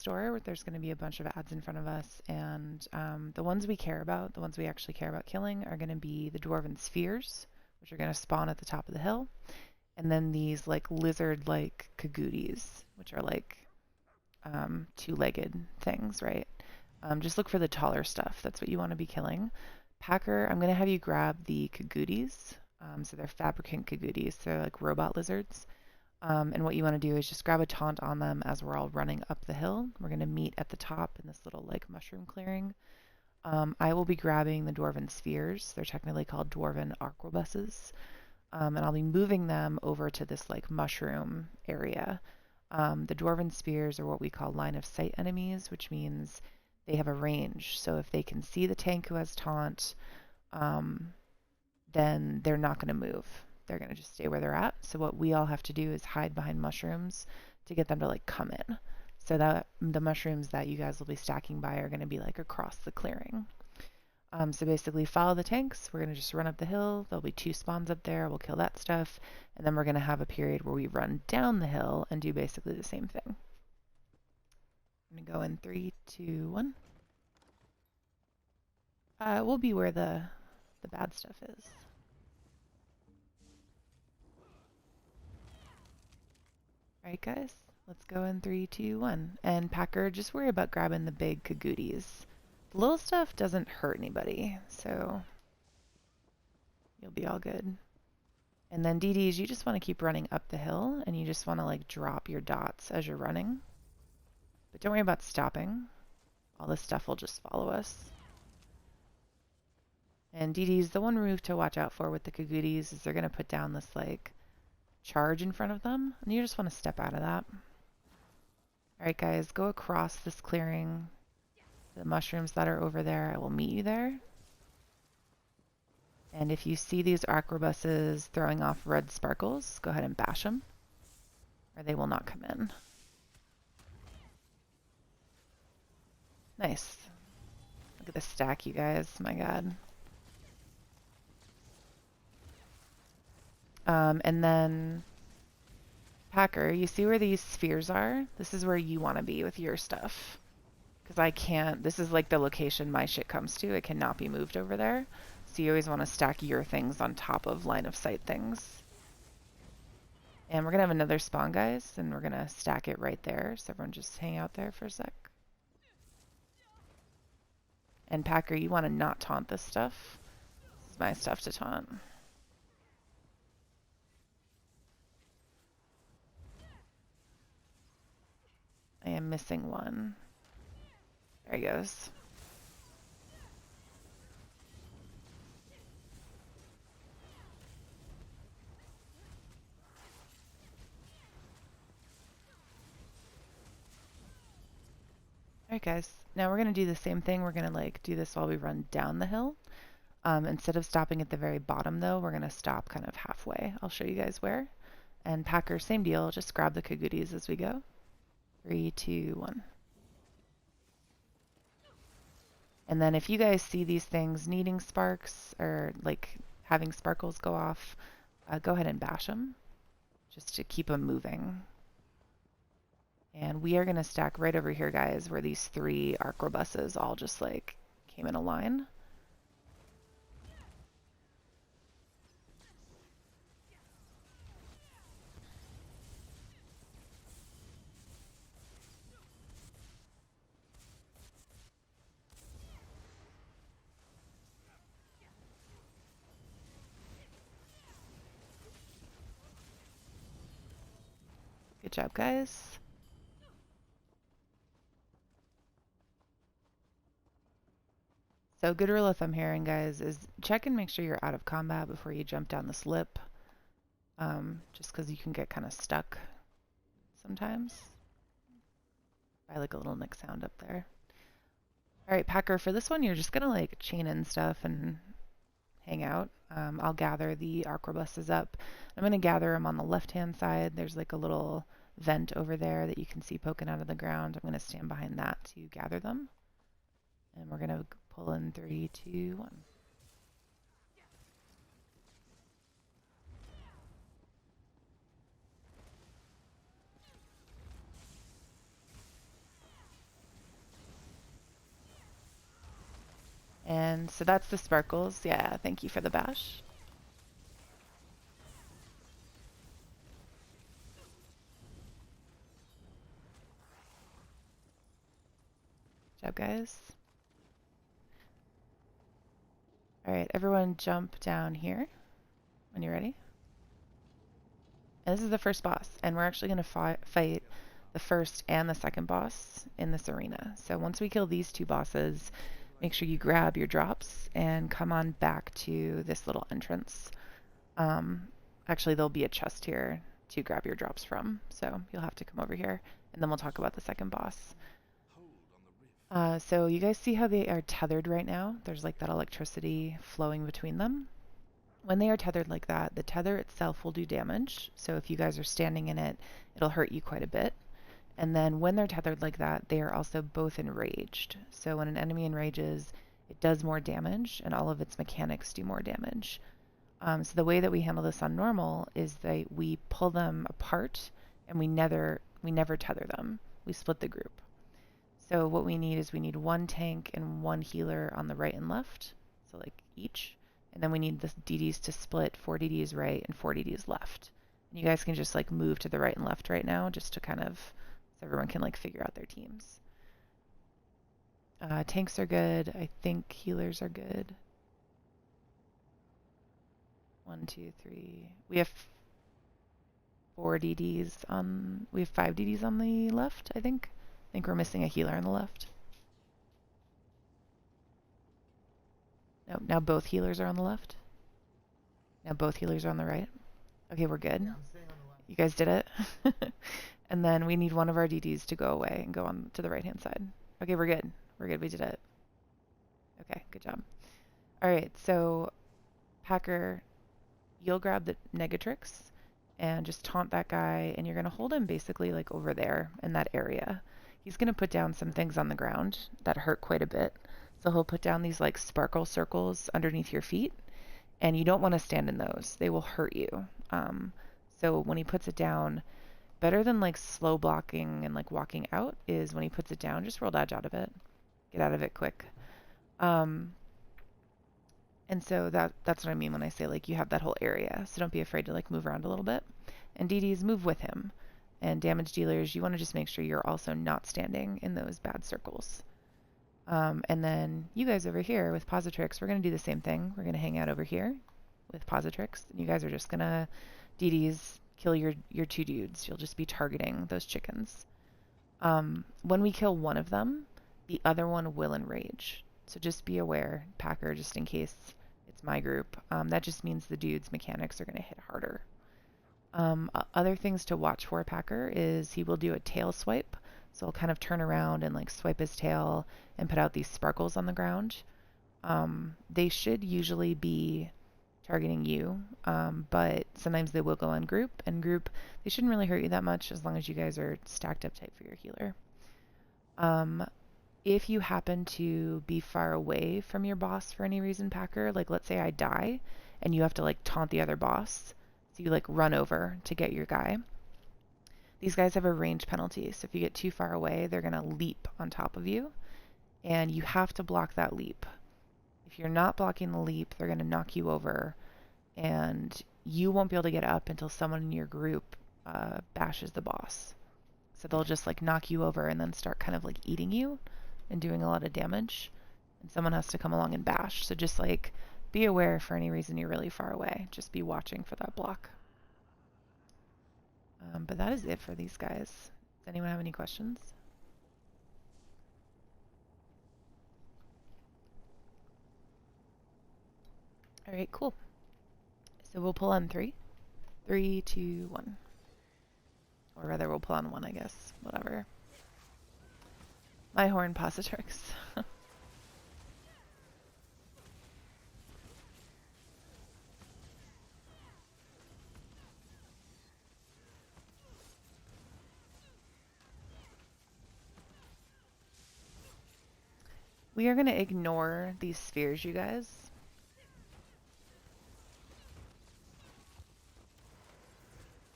store where there's going to be a bunch of ads in front of us, and the ones we care about, the ones we actually care about killing, are going to be the dwarven spheres, which are going to spawn at the top of the hill, and then these like lizard-like kagooties, which are like two-legged things, right? Just look for the taller stuff. That's what you want to be killing. Packer, I'm going to have you grab the kagooties. So they're Fabricant kagooties. They're like robot lizards. And what you want to do is just grab a taunt on them as we're all running up the hill. We're going to meet at the top in this little like mushroom clearing. I will be grabbing the dwarven spheres. They're technically called dwarven arquebuses. And I'll be moving them over to this like mushroom area. The dwarven spears are what we call line of sight enemies, which means they have a range. So if they can see the tank who has taunt, then they're not going to move. They're going to just stay where they're at. So what we all have to do is hide behind mushrooms to get them to like come in. So that the mushrooms that you guys will be stacking by are going to be like across the clearing. So basically follow the tanks. We're going to just run up the hill. There'll be 2 spawns up there. We'll kill that stuff. And then we're going to have a period where we run down the hill and do basically the same thing. I'm going to go in 3, 2, 1. We'll be where the bad stuff is. Alright guys, let's go in 3, 2, 1. And Packer, just worry about grabbing the big kagooties. The little stuff doesn't hurt anybody, so you'll be all good. And then DDs, you just want to keep running up the hill, and you just want to like drop your dots as you're running. But don't worry about stopping. All this stuff will just follow us. And DDs, the one move to watch out for with the kagooties is they're going to put down this like charge in front of them, and you just want to step out of that. Alright guys, go across this clearing. The mushrooms that are over there, I will meet you there. And if you see these arquebuses throwing off red sparkles, go ahead and bash them, or they will not come in. Nice. Look at the stack, you guys. My god. And then Packer, you see where these spheres are? This is where you want to be with your stuff. Because I can't, this is like the location my shit comes to. It cannot be moved over there. So you always want to stack your things on top of line of sight things. And we're going to have another spawn, guys, and we're going to stack it right there. So everyone just hang out there for a sec. And Packer, you want to not taunt this stuff. This is my stuff to taunt. I am missing one. There he goes. Alright guys, now we're going to do the same thing. We're going to like do this while we run down the hill. Instead of stopping at the very bottom though, we're going to stop kind of halfway. I'll show you guys where. And Packer, same deal, just grab the kagooties as we go. 3, 2, 1. And then if you guys see these things needing sparks or like having sparkles go off, go ahead and bash them just to keep them moving. And we are going to stack right over here, guys, where these 3 arquebuses all just like came in a line. Good job, guys. So good rule of thumb here, guys, is check and make sure you're out of combat before you jump down this lip. Just because you can get kind of stuck sometimes. I like a little nick sound up there. Alright, Packer, for this one, you're just going to like chain in stuff and hang out. I'll gather the arquebuses up. I'm going to gather them on the left-hand side. There's like a little vent over there that you can see poking out of the ground. I'm going to stand behind that to gather them. And we're going to pull in 3, 2, 1. And so that's the sparkles. Yeah, thank you for the bash. Good job, guys. All right, everyone jump down here when you're ready. And this is the first boss, and we're actually going to fight the first and the second boss in this arena. So once we kill these two bosses, make sure you grab your drops and come on back to this little entrance. Actually, there'll be a chest here to grab your drops from, so you'll have to come over here, and then we'll talk about the second boss. So you guys see how they are tethered right now? There's like that electricity flowing between them. When they are tethered like that, the tether itself will do damage. So if you guys are standing in it, it'll hurt you quite a bit. And then when they're tethered like that, they are also both enraged. So when an enemy enrages, it does more damage, and all of its mechanics do more damage. So the way that we handle this on normal is that we pull them apart, and we never tether them. We split the group. So what we need one tank and one healer on the right and left, so like each. And then we need the DDs to split 4 DDs right and 4 DDs left. And you guys can just like move to the right and left right now just to kind of, so everyone can like figure out their teams. Tanks are good. I think healers are good. 1, 2, 3. We have 4 DDs on, we have 5 DDs on the left, I think. I think we're missing a healer on the left. No, now both healers are on the left. Now both healers are on the right. Okay, we're good. Yeah, I'm staying on the left. You guys did it. And then we need one of our DDs to go away and go on to the right-hand side. Okay, we're good. We're good. We did it. Okay, good job. All right, so Packer, you'll grab the Negatrix and just taunt that guy, and you're going to hold him basically like over there in that area. He's going to put down some things on the ground that hurt quite a bit. So he'll put down these like sparkle circles underneath your feet, and you don't want to stand in those. They will hurt you. So when he puts it down, better than like slow blocking and like walking out is when he puts it down, just roll dodge out of it. Get out of it quick. And so that's what I mean when I say like you have that whole area. So don't be afraid to like move around a little bit. And DDs, move with him. And damage dealers, you want to just make sure you're also not standing in those bad circles. And then you guys over here with Positrix, we're going to do the same thing. We're going to hang out over here with Positrix. You guys are just going to DDs kill your 2 dudes. You'll just be targeting those chickens. When we kill one of them, the other one will enrage. So just be aware, Packer, just in case it's my group. That just means the dude's mechanics are going to hit harder. Other things to watch for Packer is he will do a tail swipe. So he'll kind of turn around and like swipe his tail and put out these sparkles on the ground. They should usually be targeting you, but sometimes they will go on group. And group, they shouldn't really hurt you that much as long as you guys are stacked up tight for your healer. If you happen to be far away from your boss for any reason, Packer, like let's say I die and you have to like taunt the other boss, so you like run over to get your guy. These guys have a range penalty, so if you get too far away, they're going to leap on top of you, and you have to block that leap. If you're not blocking the leap, they're going to knock you over, and you won't be able to get up until someone in your group bashes the boss. So they'll just like knock you over and then start kind of like eating you and doing a lot of damage, and someone has to come along and bash. So just like be aware for any reason you're really far away. Just be watching for that block. But that is it for these guys. Does anyone have any questions? All right, cool. So we'll pull on 3. 3, 2, 1. Or rather, we'll pull on 1, I guess. Whatever. My horn Positrix. We are going to ignore these spheres, you guys.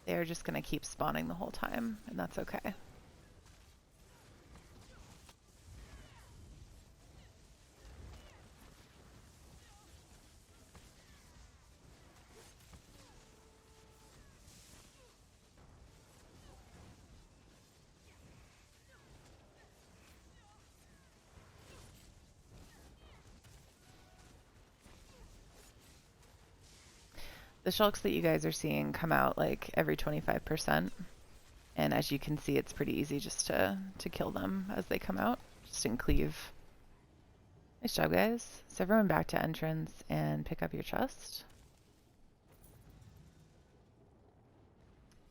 They're just going to keep spawning the whole time, and that's okay. The shulks that you guys are seeing come out like every 25%. And as you can see, it's pretty easy just to kill them as they come out, just in cleave. Nice job, guys. So everyone back to entrance and pick up your chest.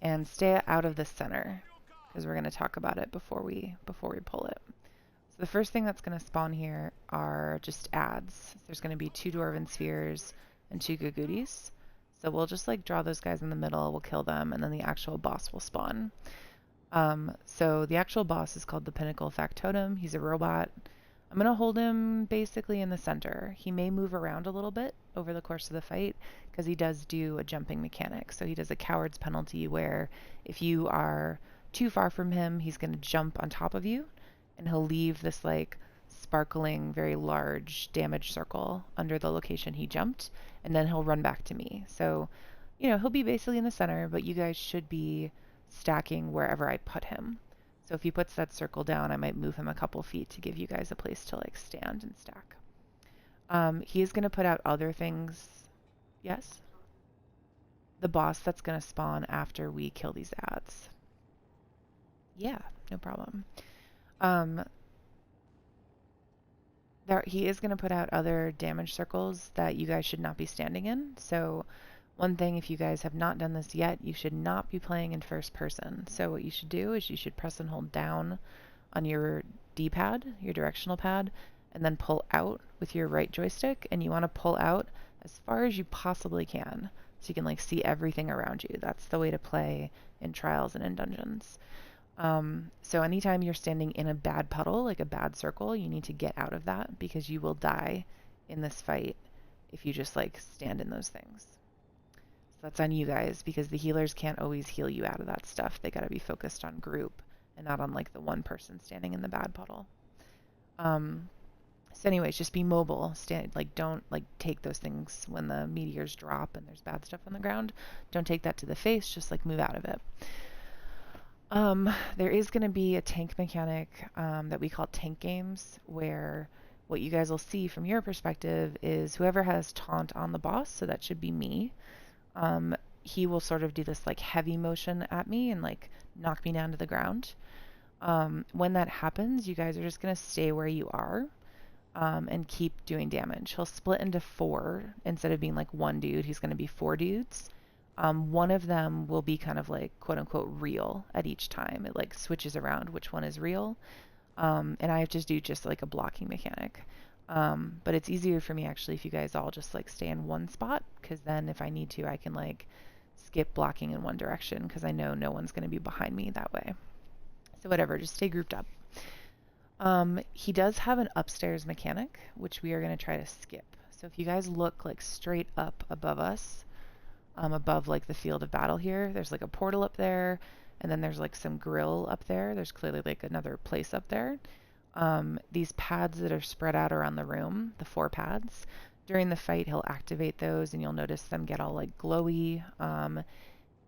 And stay out of the center, because we're going to talk about it before we pull it. So the first thing that's going to spawn here are just adds. There's going to be 2 Dwarven Spheres and 2 Gagooties. So we'll just like draw those guys in the middle, we'll kill them, and then the actual boss will spawn. So the actual boss is called the Pinnacle Factotum. He's a robot. I'm going to hold him basically in the center. He may move around a little bit over the course of the fight because he does do a jumping mechanic. So he does a coward's penalty where if you are too far from him, he's going to jump on top of you and he'll leave this like sparkling, very large damage circle under the location he jumped, and then he'll run back to me. So, you know, he'll be basically in the center, but you guys should be stacking wherever I put him. So if he puts that circle down, I might move him a couple feet to give you guys a place to like stand and stack. He is going to put out other things. Yes? The boss that's going to spawn after we kill these adds. Yeah, no problem. He is going to put out other damage circles that you guys should not be standing in. So one thing, if you guys have not done this yet, you should not be playing in first person. So what you should do is you should press and hold down on your D-pad, your directional pad, and then pull out with your right joystick. And you want to pull out as far as you possibly can so you can like see everything around you. That's the way to play in trials and in dungeons. So anytime you're standing in a bad puddle, like a bad circle, you need to get out of that because you will die in this fight if you just like stand in those things. So that's on you guys because the healers can't always heal you out of that stuff. They gotta be focused on group and not on like the one person standing in the bad puddle. So anyways, just be mobile. Don't like take those things when the meteors drop and there's bad stuff on the ground. Don't take that to the face, just like move out of it. There is going to be a tank mechanic that we call tank games, where what you guys will see from your perspective is whoever has taunt on the boss, so that should be me, he will sort of do this like heavy motion at me and like knock me down to the ground. When that happens, you guys are just going to stay where you are and keep doing damage. He'll split into 4 instead of being like one dude. He's going to be 4 dudes. One of them will be kind of like quote unquote real at each time. It like switches around which one is real. And I have to do just like a blocking mechanic. But it's easier for me actually if you guys all just like stay in one spot, because then if I need to, I can like skip blocking in one direction because I know no one's going to be behind me that way. So whatever, just stay grouped up. He does have an upstairs mechanic, which we are going to try to skip. So if you guys look like straight up above us, above like the field of battle here, there's like a portal up there, and then there's like some grill up there. There's clearly like another place up there. These pads that are spread out around the room, the 4 pads, during the fight he'll activate those and you'll notice them get all like glowy.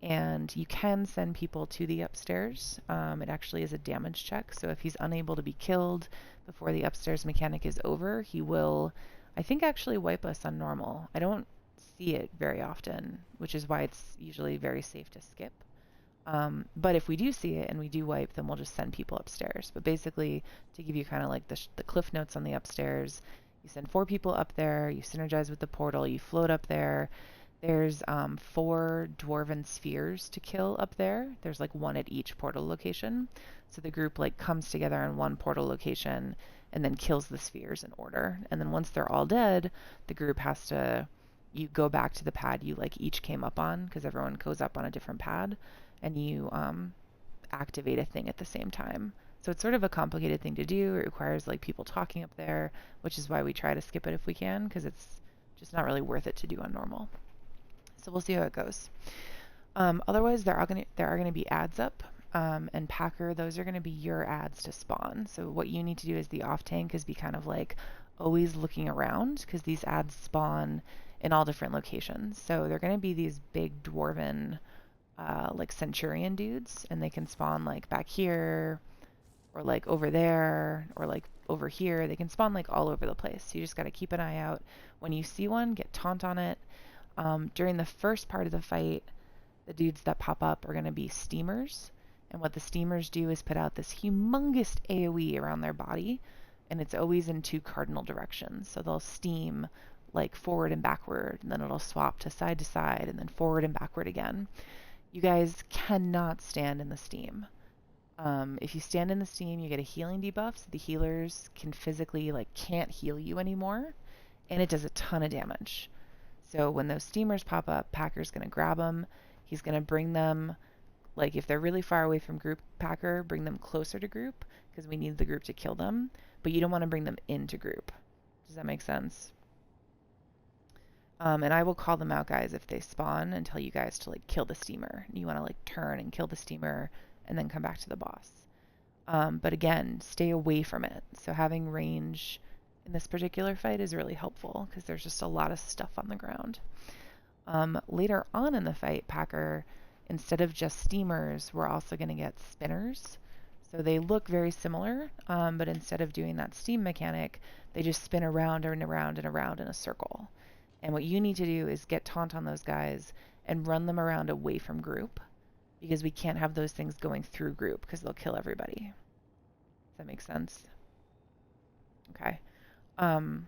And you can send people to the upstairs. It actually is a damage check, so if he's unable to be killed before the upstairs mechanic is over, he will, I think, actually wipe us on normal. I don't see it very often, which is why it's usually very safe to skip. But if we do see it and we do wipe, then we'll just send people upstairs. But basically, to give you kind of like the cliff notes on the upstairs, you send 4 people up there, you synergize with the portal, you float up there. There's 4 dwarven spheres to kill up there. There's like 1 at each portal location. So the group like comes together in one portal location and then kills the spheres in order. And then once they're all dead, the group has to, you go back to the pad you like each came up on, because everyone goes up on a different pad, and you activate a thing at the same time. So it's sort of a complicated thing to do. It requires like people talking up there, which is why we try to skip it if we can, because it's just not really worth it to do on normal. So we'll see how it goes. Otherwise, there are going to be ads up, and Packer, those are going to be your ads to spawn. So what you need to do as the off tank is be kind of like always looking around, because these ads spawn in all different locations. So they're going to be these big dwarven like centurion dudes, and they can spawn like back here or like over there or like over here. They can spawn like all over the place. So you just got to keep an eye out. When you see one, get taunt on it. During the first part of the fight, the dudes that pop up are going to be steamers. And what the steamers do is put out this humongous AoE around their body, and it's always in 2 cardinal directions. So they'll steam like forward and backward, and then it'll swap to side, and then forward and backward again. You guys cannot stand in the steam. If you stand in the steam, you get a healing debuff, so the healers can physically can't heal you anymore, and it does a ton of damage. So when those steamers pop up, Packer's going to grab them. He's going to bring them, if they're really far away from group, Packer, bring them closer to group, because we need the group to kill them, but you don't want to bring them into group. Does that make sense? And I will call them out, guys, if they spawn, and tell you guys to kill the steamer. You want to turn and kill the steamer and then come back to the boss. But again, stay away from it. So having range in this particular fight is really helpful because there's just a lot of stuff on the ground. Later on in the fight, Packer, instead of just steamers, we're also going to get spinners. So they look very similar, but instead of doing that steam mechanic, they just spin around and around and around in a circle. And what you need to do is get taunt on those guys and run them around away from group, because we can't have those things going through group because they'll kill everybody. Does that make sense? Okay. And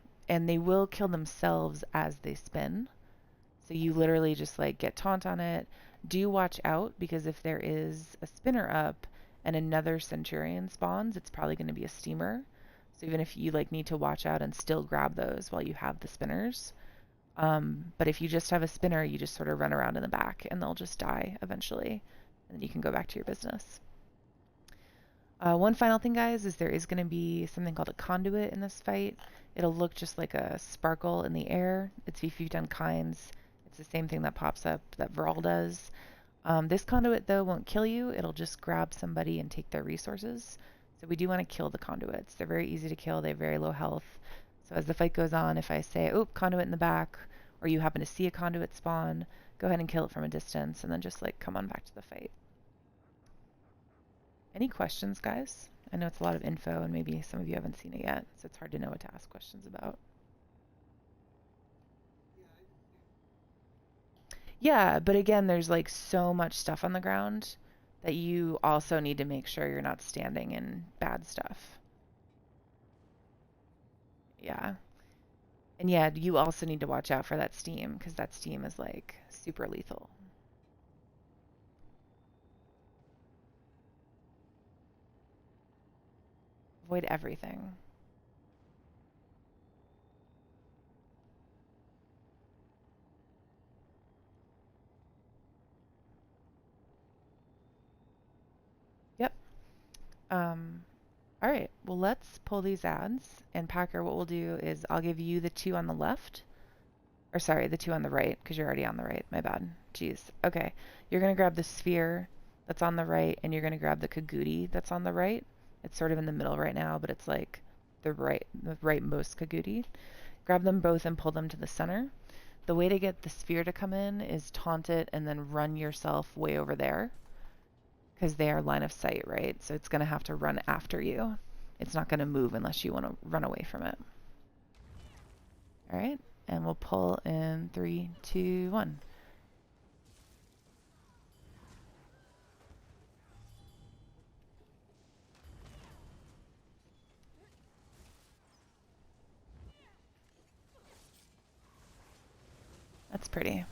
they will kill themselves as they spin. So you literally just get taunt on it. Do watch out, because if there is a spinner up and another centurion spawns, it's probably going to be a steamer. So even if you need to watch out and still grab those while you have the spinners. But if you just have a spinner, you just sort of run around in the back and they'll just die eventually. And then you can go back to your business. One final thing, guys, is there is going to be something called a conduit in this fight. It'll look just like a sparkle in the air. It's if you've done kinds. It's the same thing that pops up that Vrall does. This conduit, though, won't kill you. It'll just grab somebody and take their resources. So we do want to kill the conduits. They're very easy to kill. They have very low health. So as the fight goes on, if I say, oh, conduit in the back, or you happen to see a conduit spawn, go ahead and kill it from a distance, and then just come on back to the fight. Any questions, guys? I know it's a lot of info, and maybe some of you haven't seen it yet, so it's hard to know what to ask questions about. Yeah, but again, there's so much stuff on the ground that you also need to make sure you're not standing in bad stuff. Yeah. And yeah, you also need to watch out for that steam, because that steam is super lethal. Avoid everything. Yep. All right, well, let's pull these ads. And Packer, what we'll do is I'll give you the 2 on the left. Or sorry, the 2 on the right, because you're already on the right. My bad. Jeez. Okay. You're going to grab the sphere that's on the right, and you're going to grab the Kaguti that's on the right. It's sort of in the middle right now, but it's the rightmost Kaguti. Grab them both and pull them to the center. The way to get the sphere to come in is taunt it and then run yourself way over there, because they are line of sight, right? So it's going to have to run after you. It's not going to move unless you want to run away from it. All right, and we'll pull in 3, 2, 1. That's pretty.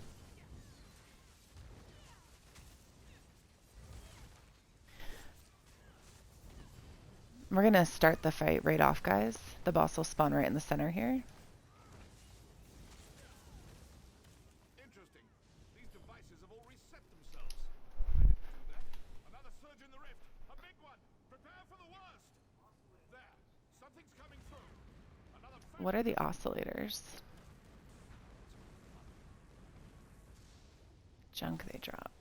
We're going to start the fight right off, guys. The boss will spawn right in the center here. Interesting. These devices have all reset themselves. I didn't do that. Another surge in the rift. A big one. Prepare for the worst. There. Something's coming through. Another. What are the oscillators? Junk they drop.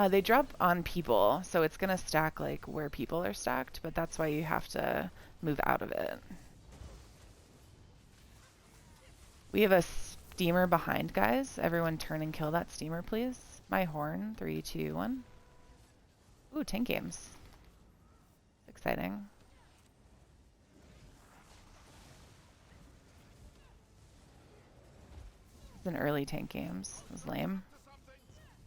They drop on people, so it's going to stack where people are stacked, but that's why you have to move out of it. We have a steamer behind, guys. Everyone turn and kill that steamer, please. My horn. 3, 2, 1. Ooh, tank games. Exciting. an early tank games. It was lame. to something.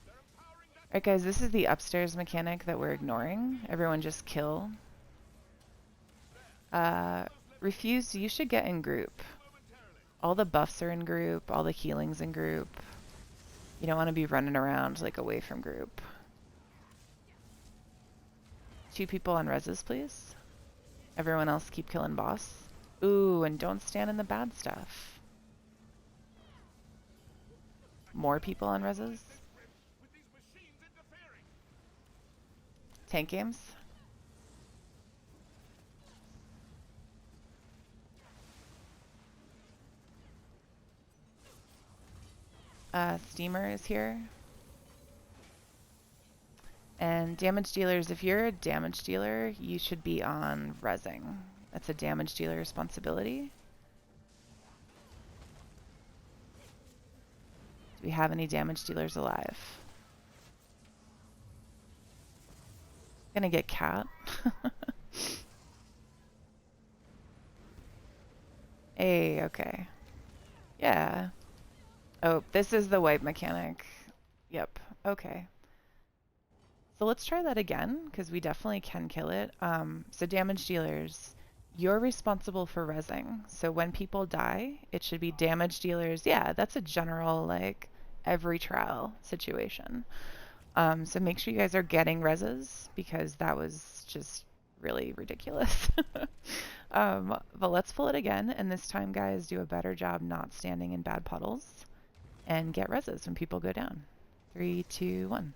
They're empowering that Alright guys, this is the upstairs mechanic that we're ignoring. Everyone just kill. Refuse, you should get in group. momentarily. All the buffs are in group, all the healing's in group. You don't want to be running around like away from group. 2 people on reses, please. Everyone else keep killing boss. Ooh, and don't stand in the bad stuff. More people on reses. With these machines interfering. Tank games. Steamer is here. And damage dealers, if you're a damage dealer, you should be on resing. That's a damage dealer responsibility. Do we have any damage dealers alive? Gonna get cat. Hey, okay. Yeah. Oh, this is the wipe mechanic. Yep. Okay. So let's try that again, because we definitely can kill it. So damage dealers, you're responsible for resing. So when people die, it should be damage dealers. Yeah, that's a general, like, every trial situation. So make sure you guys are getting reses, because that was just really ridiculous. But let's pull it again, and this time, guys, do a better job not standing in bad puddles, and get reses when people go down. 3, 2, 1.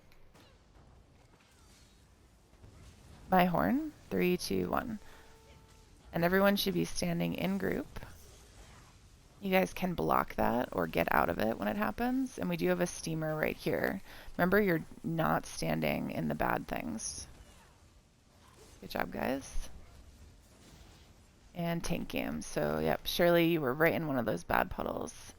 My horn. 3, 2, 1. And everyone should be standing in group. You guys can block that or get out of it when it happens. And we do have a steamer right here. Remember, you're not standing in the bad things. Good job, guys. And tank game. So, yep, Shirley, you were right in one of those bad puddles.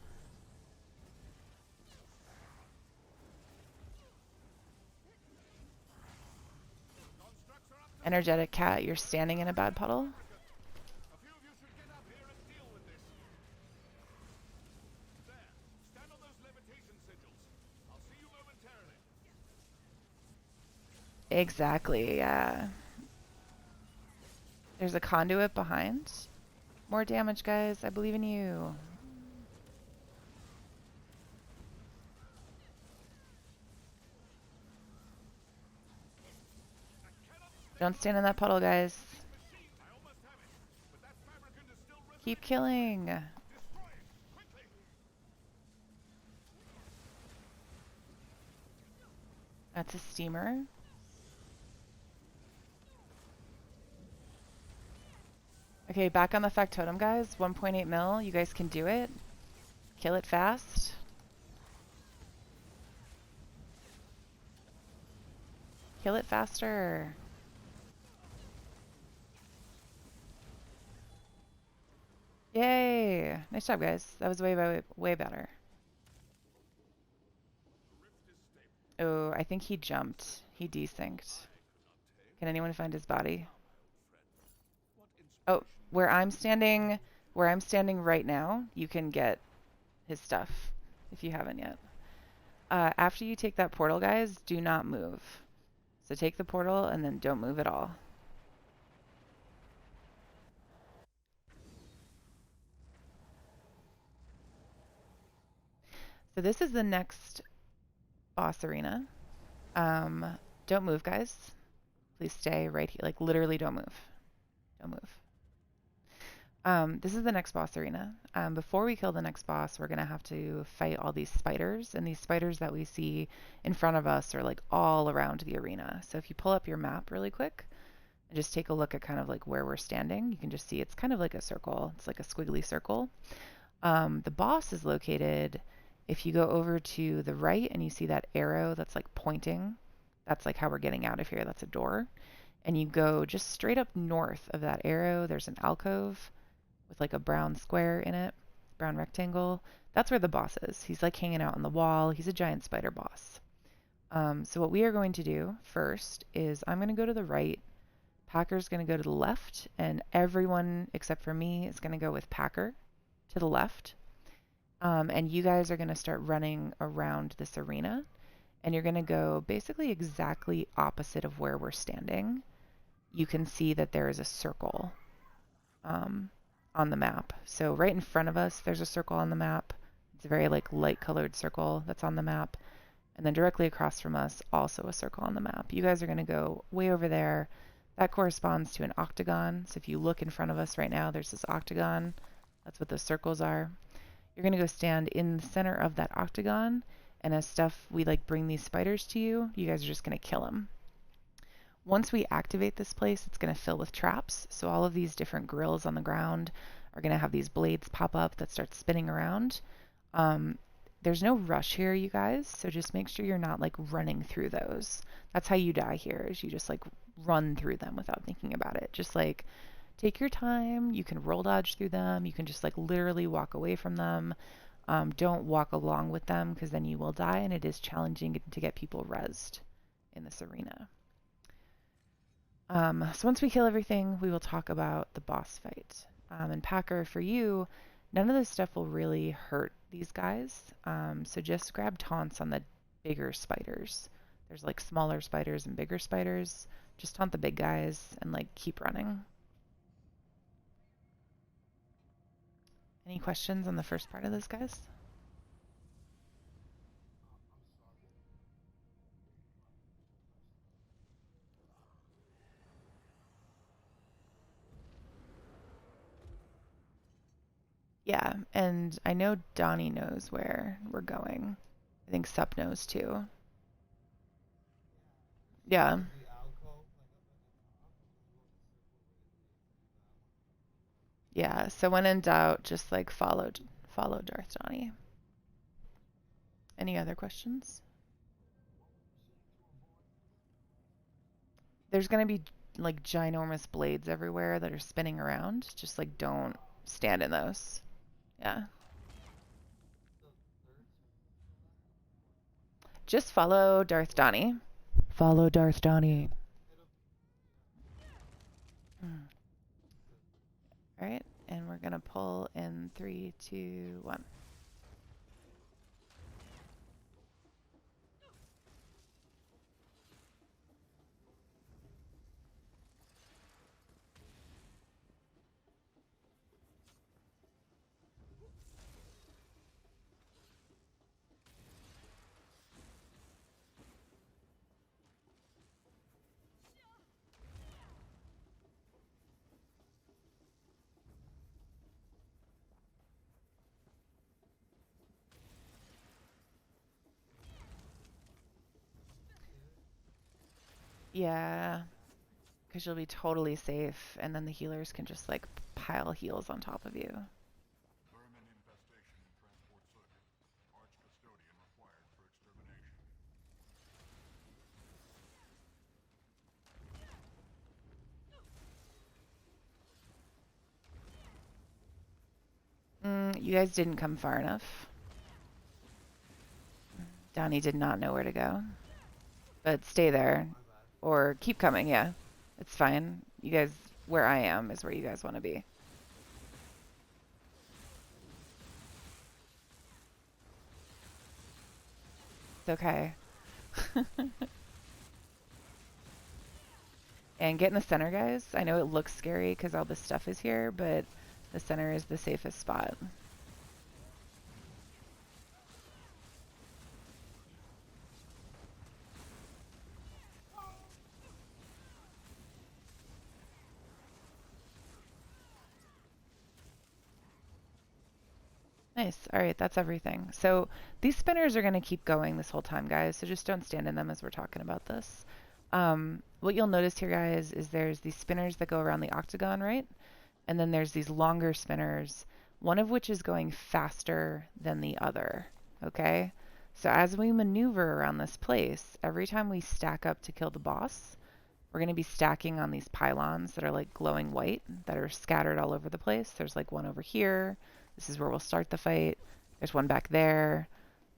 Energetic cat, you're standing in a bad puddle. A few of you should get up here and deal with this. There. Stand on those levitation sigils. I'll see you momentarily. Exactly, yeah. There's a conduit behind. More damage, guys. I believe in you. Don't stand in that puddle, guys. I almost have it. But that Fabrication is still riveted. Keep killing. Destroy it. Quickly. That's a steamer. Okay, back on the factotum, guys. 1.8 mil. You guys can do it. Kill it fast. Kill it faster. Yay! Nice job, guys. That was way better. Oh, I think he jumped. He desynced. Can anyone find his body? Oh, where I'm standing right now, you can get his stuff if you haven't yet. After you take that portal, guys, do not move. So take the portal and then don't move at all. So this is the next boss arena. Don't move, guys. Please stay right here. Like, literally don't move. Don't move. This is the next boss arena. Before we kill the next boss, we're going to have to fight all these spiders. And these spiders that we see in front of us are like all around the arena. So if you pull up your map really quick and just take a look at kind of like where we're standing, you can just see it's kind of like a circle. It's like a squiggly circle. The boss is located, if you go over to the right and you see that arrow that's like pointing, that's like how we're getting out of here. That's a door. And you go just straight up north of that arrow. There's an alcove with like a brown square in it, brown rectangle. That's where the boss is. He's like hanging out on the wall. He's a giant spider boss. So what we are going to do first is I'm going to go to the right. Packer's going to go to the left, and everyone except for me is going to go with Packer to the left. And you guys are going to start running around this arena, and you're going to go basically exactly opposite of where we're standing. You can see that there is a circle um, on the map. So right in front of us, there's a circle on the map. It's a very like light colored circle that's on the map. And then directly across from us, also a circle on the map. You guys are going to go way over there. That corresponds to an octagon. So if you look in front of us right now, there's this octagon. That's what those circles are. You're going to go stand in the center of that octagon. And as we like bring these spiders to you, you guys are just going to kill them. Once we activate this place, it's going to fill with traps. So all of these different grills on the ground are going to have these blades pop up that start spinning around. There's no rush here, you guys, so just make sure you're not like running through those. That's how you die here, is you just like run through them without thinking about it. Just like take your time. You can roll dodge through them. You can just like literally walk away from them. Don't walk along with them because then you will die, and it is challenging to get people rezzed in this arena. So once we kill everything, we will talk about the boss fight. And Packer, for you, none of this stuff will really hurt these guys. So just grab taunts on the bigger spiders. There's like smaller spiders and bigger spiders. Just taunt the big guys and like keep running. Any questions on the first part of this, guys? Yeah, and I know Donnie knows where we're going. I think Sup knows too. Yeah. Yeah, so when in doubt, just like follow Darth Donnie. Any other questions? There's going to be like ginormous blades everywhere that are spinning around. Just like don't stand in those. Yeah. Just follow Darth Donnie. Follow Darth Donnie. All right, and we're going to pull in 3, 2, 1. Yeah, because you'll be totally safe, and then the healers can just like pile heals on top of you. Vermin infestation in transport circuit. Arch custodian required for extermination. You guys didn't come far enough. Donnie did not know where to go. But stay there. Or keep coming, yeah. It's fine. You guys, where I am is where you guys want to be. It's okay. And get in the center, guys. I know it looks scary because all this stuff is here, but the center is the safest spot. Nice. All right, that's everything. So these spinners are going to keep going this whole time, guys, so just don't stand in them as we're talking about this. What you'll notice here, guys, is there's these spinners that go around the octagon, right? And then there's these longer spinners, one of which is going faster than the other, okay? So as we maneuver around this place, every time we stack up to kill the boss, we're going to be stacking on these pylons that are like glowing white that are scattered all over the place. There's like one over here. This is where we'll start the fight. There's one back there.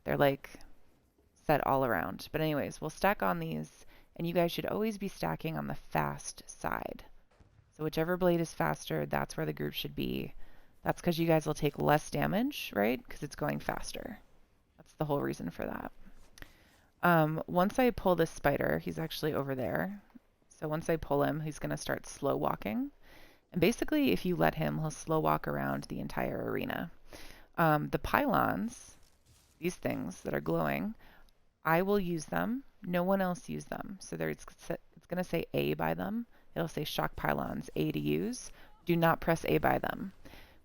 They're like set all around. But anyways, we'll stack on these, and you guys should always be stacking on the fast side. So whichever blade is faster, that's where the group should be. That's because you guys will take less damage, right? Because it's going faster. That's the whole reason for that. Once I pull this spider, he's actually over there. So once I pull him, he's going to start slow walking. And basically, if you let him, he'll slow walk around the entire arena. The pylons, these things that are glowing, I will use them. No one else use them. So it's going to say A by them. It'll say shock pylons, A to use. Do not press A by them.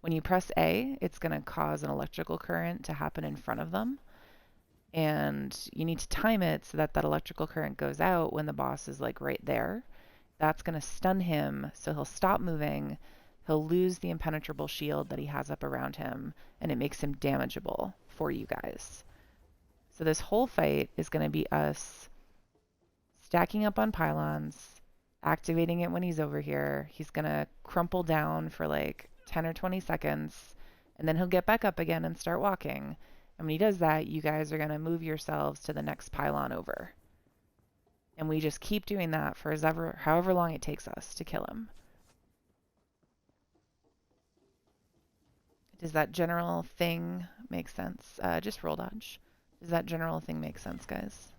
When you press A, it's going to cause an electrical current to happen in front of them. And you need to time it so that that electrical current goes out when the boss is like right there. That's going to stun him, so he'll stop moving. He'll lose the impenetrable shield that he has up around him, and it makes him damageable for you guys. So this whole fight is going to be us stacking up on pylons, activating it when he's over here. He's going to crumple down for like 10 or 20 seconds, and then he'll get back up again and start walking. And when he does that, you guys are going to move yourselves to the next pylon over. And we just keep doing that for however long it takes us to kill him. Does that general thing make sense? Just roll dodge. Does that general thing make sense, guys?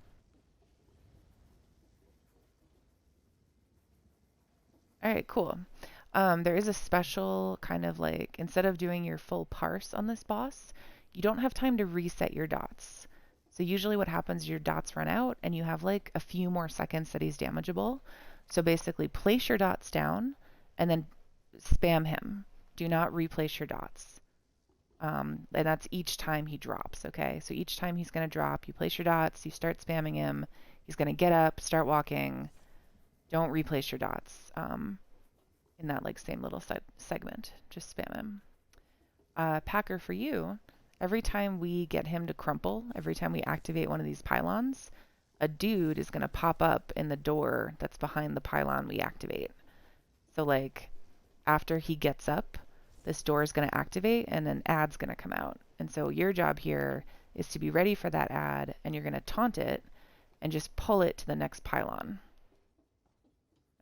All right, cool. There is a special kind of like, instead of doing your full parse on this boss, you don't have time to reset your dots. So usually what happens is your dots run out and you have like a few more seconds that he's damageable. So basically place your dots down and then spam him. Do not replace your dots. And that's each time he drops, okay? So each time he's going to drop, you place your dots, you start spamming him. He's going to get up, start walking. Don't replace your dots in that like same little segment. Just spam him. Packer, for you, every time we get him to crumple, every time we activate one of these pylons, a dude is going to pop up in the door that's behind the pylon we activate. So like after he gets up, this door is going to activate and an ad's going to come out. And so your job here is to be ready for that ad, and you're going to taunt it and just pull it to the next pylon.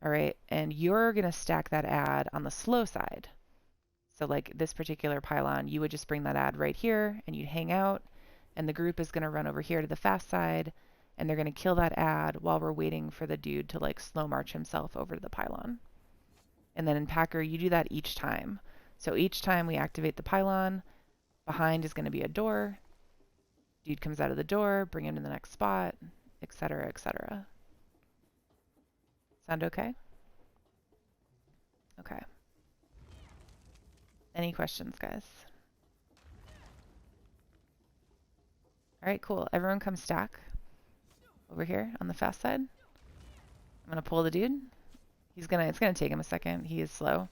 All right, and you're going to stack that ad on the slow side. So like this particular pylon, you would just bring that ad right here and you'd hang out, and the group is going to run over here to the fast side, and they're going to kill that ad while we're waiting for the dude to like slow march himself over to the pylon. And then in Packer, you do that each time. So each time we activate the pylon, behind is going to be a door. Dude comes out of the door, bring him to the next spot, etc., etc. Sound okay? Okay. Any questions, guys? All right, cool. Everyone come stack over here on the fast side. I'm going to pull the dude. It's going to take him a second. He is slow.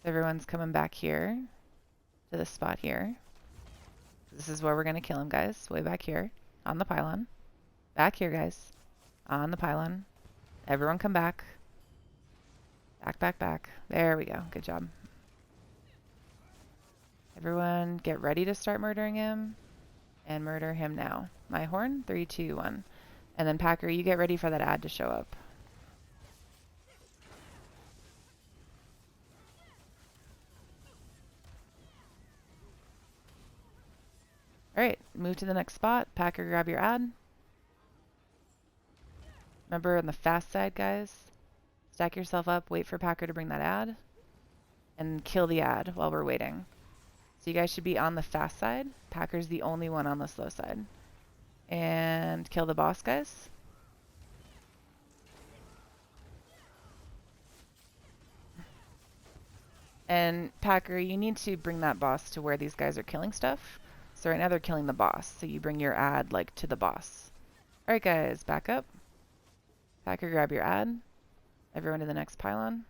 Everyone's coming back here to this spot here. This is where we're going to kill him, guys. Way back here on the pylon. Back here, guys. On the pylon. Everyone come back. Back, back, back. There we go. Good job. Everyone get ready to start murdering him. And murder him now. My horn. 3, 2, 1. And then Packer, you get ready for that ad to show up. Alright, move to the next spot. Packer, grab your ad. Remember on the fast side, guys, stack yourself up, wait for Packer to bring that ad, and kill the ad while we're waiting. So you guys should be on the fast side. Packer's the only one on the slow side. And kill the boss, guys. And Packer, you need to bring that boss to where these guys are killing stuff. So right now they're killing the boss, so you bring your ad like to the boss. Alright guys, back up. Packer, grab your ad. Everyone to the next pylon.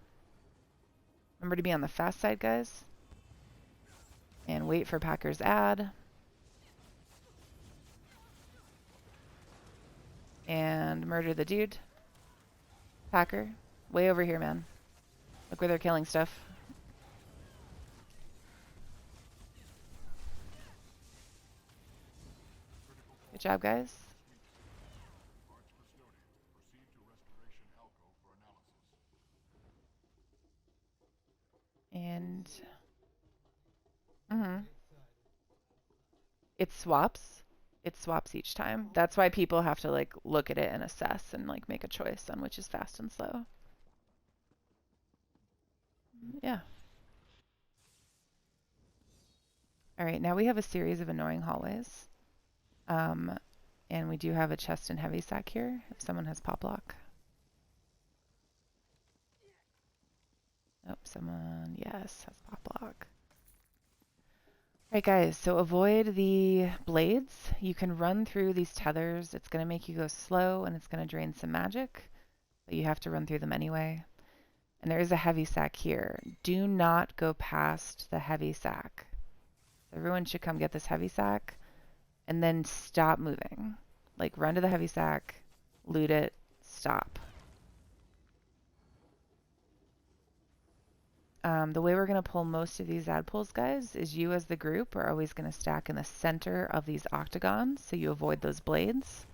Remember to be on the fast side, guys. And wait for Packer's ad. And murder the dude. Packer, way over here, man. Look where they're killing stuff. Good job, guys. And mhm. It swaps. It swaps each time. That's why people have to like look at it and assess and like make a choice on which is fast and slow. Yeah. All right, now we have a series of annoying hallways. And we do have a chest and heavy sack here if someone has pop lock. Oh, someone, yes, has pop lock. All right, guys, so avoid the blades. You can run through these tethers. It's going to make you go slow and it's going to drain some magic, but you have to run through them anyway. And there is a heavy sack here. Do not go past the heavy sack. Everyone should come get this heavy sack and then stop moving. Like run to the heavy sack, loot it, stop. The way we're going to pull most of these ad pulls, guys, is you as the group are always going to stack in the center of these octagons so you avoid those blades.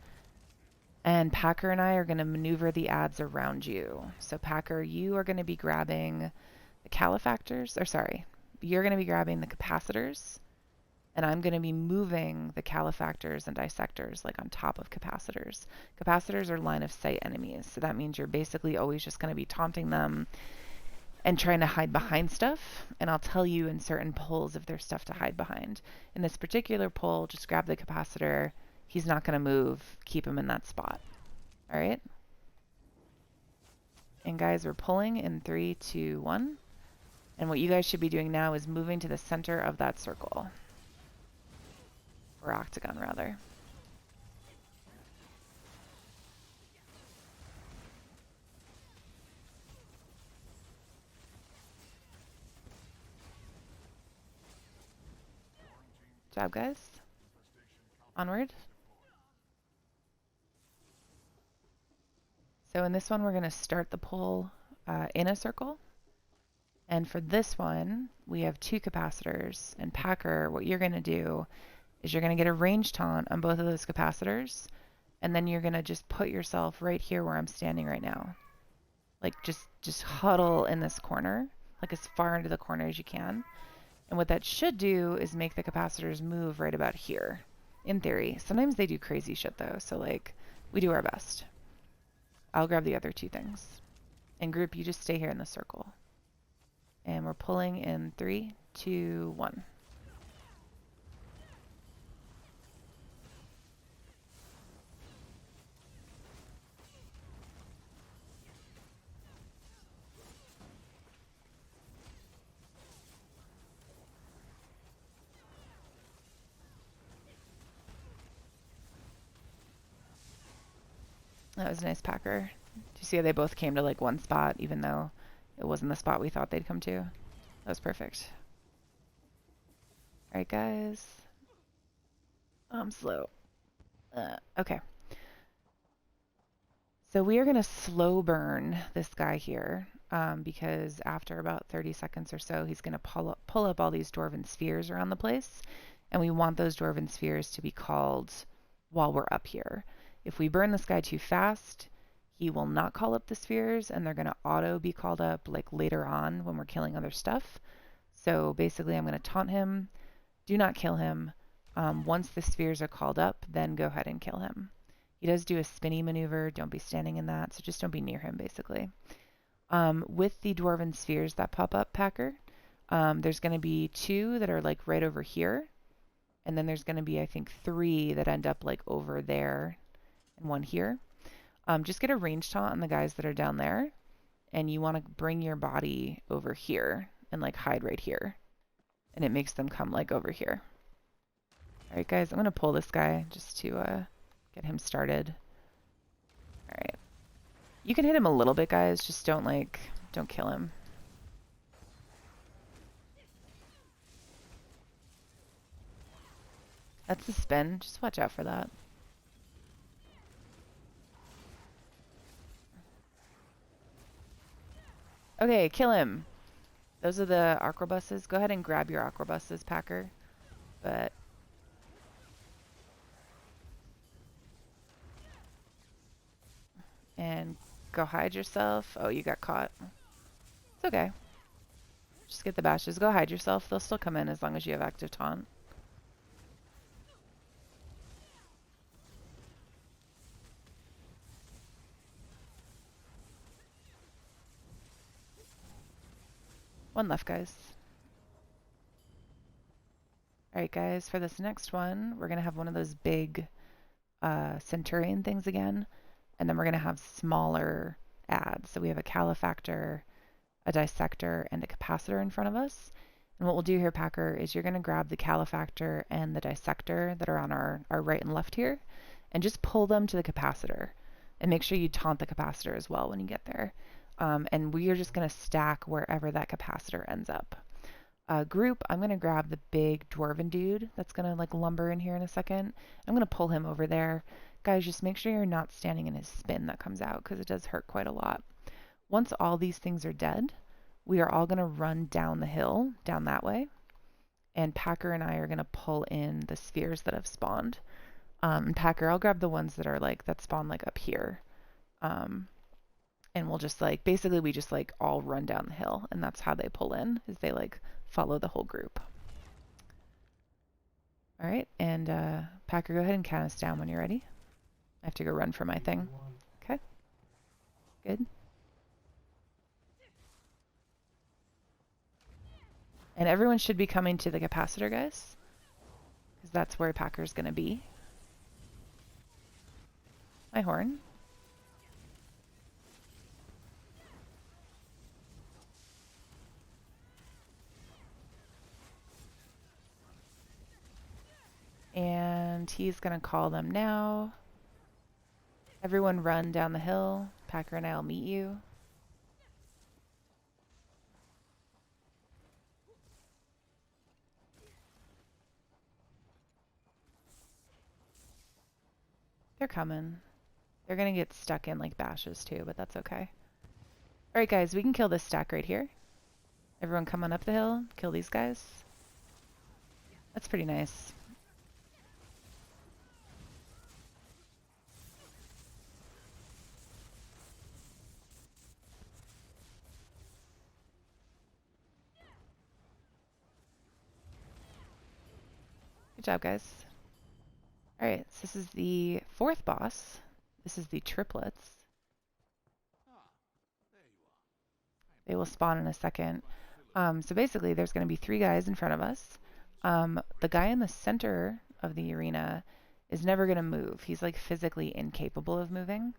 And Packer and I are going to maneuver the ads around you. So Packer, you are going to be grabbing the calefactors, or sorry, you're going to be grabbing the capacitors, and I'm going to be moving the calefactors and dissectors like on top of capacitors. Capacitors are line of sight enemies, so that means you're basically always just going to be taunting them and trying to hide behind stuff, and I'll tell you in certain pulls if there's stuff to hide behind. In this particular pull, just grab the capacitor. He's not going to move. Keep him in that spot. All right? And guys, we're pulling in 3, 2, 1. And what you guys should be doing now is moving to the center of that circle. Or octagon, rather. Job, guys. Onward. So in this one, we're going to start the pull in a circle. And for this one, we have 2 capacitors. And Packer, what you're going to do is you're going to get a range taunt on both of those capacitors. And then you're going to just put yourself right here where I'm standing right now. Like just huddle in this corner, like as far into the corner as you can. And what that should do is make the capacitors move right about here, in theory. Sometimes they do crazy shit though, so like, we do our best. I'll grab the other 2 things. And group, you just stay here in the circle. And we're pulling in 3, 2, 1. That was a nice Packer. Do you see how they both came to like one spot, even though it wasn't the spot we thought they'd come to? That was perfect. All right, guys. I'm slow. Okay. So we are going to slow burn this guy here because after about 30 seconds or so, he's going to pull up all these dwarven spheres around the place. And we want those dwarven spheres to be called while we're up here. If we burn this guy too fast, he will not call up the spheres, and they're going to auto be called up like later on when we're killing other stuff. So basically, I'm going to taunt him. Do not kill him. Once the spheres are called up, then go ahead and kill him. He does do a spinny maneuver. Don't be standing in that, so just don't be near him, basically. With the dwarven spheres that pop up, Packer, there's going to be 2 that are like right over here. And then there's going to be, I think, 3 that end up like over there and 1 here. Just get a range taunt on the guys that are down there. And you want to bring your body over here and like hide right here. And it makes them come like over here. All right, guys, I'm going to pull this guy just to get him started. All right. You can hit him a little bit, guys. Just don't kill him. That's the spin. Just watch out for that. Okay, kill him. Those are the aquabuses. Go ahead and grab your aquabuses, Packer. But and go hide yourself. Oh, you got caught. It's okay. Just get the bashes. Go hide yourself. They'll still come in as long as you have active taunt. One left, guys. Alright, guys, for this next one, we're going to have one of those big Centurion things again, and then we're going to have smaller adds. So we have a calefactor, a dissector, and a capacitor in front of us. And what we'll do here, Packer, is you're going to grab the calefactor and the dissector that are on our right and left here, and just pull them to the capacitor. And make sure you taunt the capacitor as well when you get there. And we are just going to stack wherever that capacitor ends up. Group, I'm going to grab the big dwarven dude that's going to like lumber in here in a second. I'm going to pull him over there. Guys, just make sure you're not standing in his spin that comes out because it does hurt quite a lot. Once all these things are dead, we are all going to run down the hill, down that way. And Packer and I are going to pull in the spheres that have spawned. And Packer, I'll grab the ones that are like, that spawn like up here. And we'll just like, basically we just like all run down the hill, and that's how they pull in, is they like follow the whole group. All right, and Packer, go ahead and count us down when you're ready. I have to go run for my thing. Okay, good. And everyone should be coming to the capacitor, guys, because that's where Packer's going to be. My horn. And he's going to call them now. Everyone run down the hill. Packer and I will meet you. They're coming. They're going to get stuck in like bashes too, but that's okay. All right, guys, we can kill this stack right here. Everyone come on up the hill. Kill these guys. That's pretty nice. Good job, guys. All right, so this is the fourth boss. This is the triplets. They will spawn in a second. So basically, there's going to be 3 guys in front of us. The guy in the center of the arena is never going to move. He's like physically incapable of moving.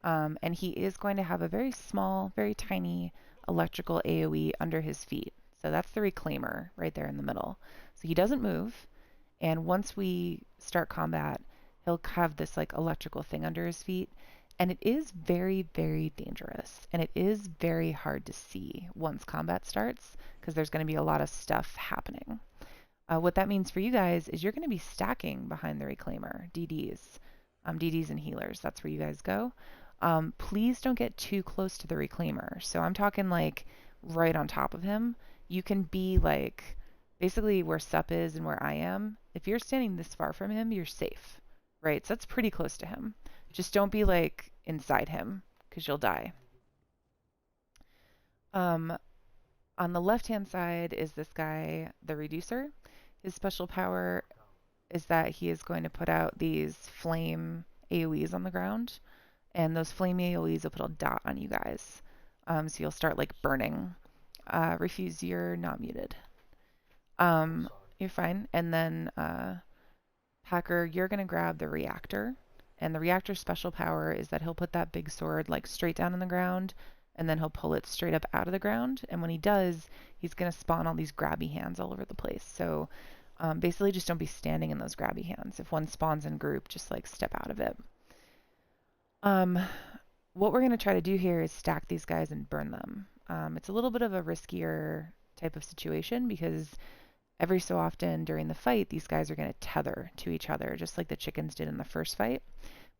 And he is going to have a very small, very tiny electrical AoE under his feet. So that's the reclaimer right there in the middle. So he doesn't move. And once we start combat, he'll have this like electrical thing under his feet. And it is very, very dangerous. And it is very hard to see once combat starts because there's going to be a lot of stuff happening. What that means for you guys is you're going to be stacking behind the reclaimer, DDs. DDs and healers, that's where you guys go. Please don't get too close to the reclaimer. So I'm talking like right on top of him. You can be like basically where Sup is and where I am. If you're standing this far from him, you're safe, right? So that's pretty close to him. Just don't be like inside him because you'll die. On the left-hand side is this guy, the Reducer. His special power is that he is going to put out these flame AoEs on the ground. And those flame AoEs will put a dot on you guys. So you'll start like burning. Refuse, you're not muted. You're fine. And then Packer, you're going to grab the reactor. And the reactor's special power is that he'll put that big sword like straight down on the ground, and then he'll pull it straight up out of the ground. And when he does, he's going to spawn all these grabby hands all over the place. So basically just don't be standing in those grabby hands. If one spawns in group, just like step out of it. What we're going to try to do here is stack these guys and burn them. It's a little bit of a riskier type of situation because every so often during the fight, these guys are going to tether to each other, just like the chickens did in the first fight.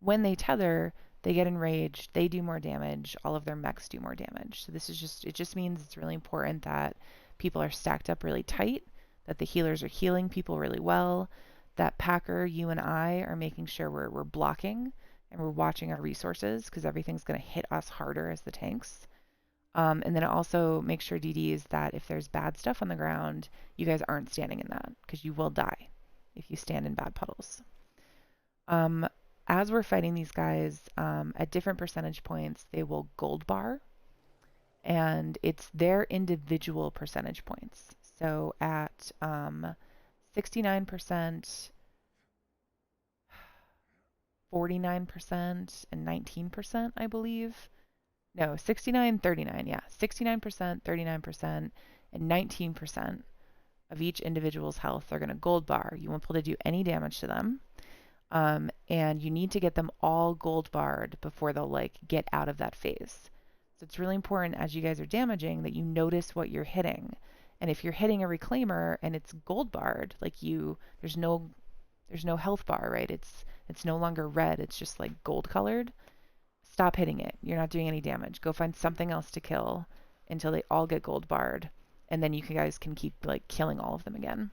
When they tether, they get enraged, they do more damage, all of their mechs do more damage. So this is just, it just means it's really important that people are stacked up really tight, that the healers are healing people really well, that Packer, you and I are making sure we're blocking and we're watching our resources because everything's going to hit us harder as the tanks. And then it also makes sure DDs that if there's bad stuff on the ground, you guys aren't standing in that because you will die if you stand in bad puddles. As we're fighting these guys, at different percentage points, they will gold bar, and it's their individual percentage points. So at 69%, 49%, and 19%, I believe. No, 69, 39, yeah. 69%, 39%, and 19% of each individual's health are going to gold bar. You won't be able to do any damage to them. And you need to get them all gold barred before they'll like get out of that phase. So it's really important as you guys are damaging that you notice what you're hitting. And if you're hitting a reclaimer and it's gold barred, like there's no health bar, right? It's no longer red, it's just like gold colored. Stop hitting it. You're not doing any damage. Go find something else to kill until they all get gold barred, and then you guys can keep like killing all of them again.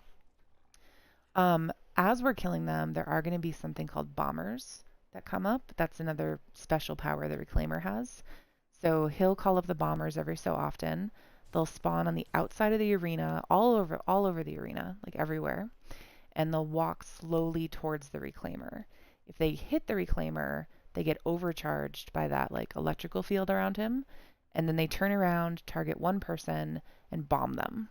As we're killing them, there are going to be something called bombers that come up. That's another special power the reclaimer has. So he'll call up the bombers every so often. They'll spawn on the outside of the arena, all over the arena, like everywhere, and they'll walk slowly towards the reclaimer. If they hit the reclaimer, they get overcharged by that like electrical field around him, and then they turn around, target one person, and bomb them.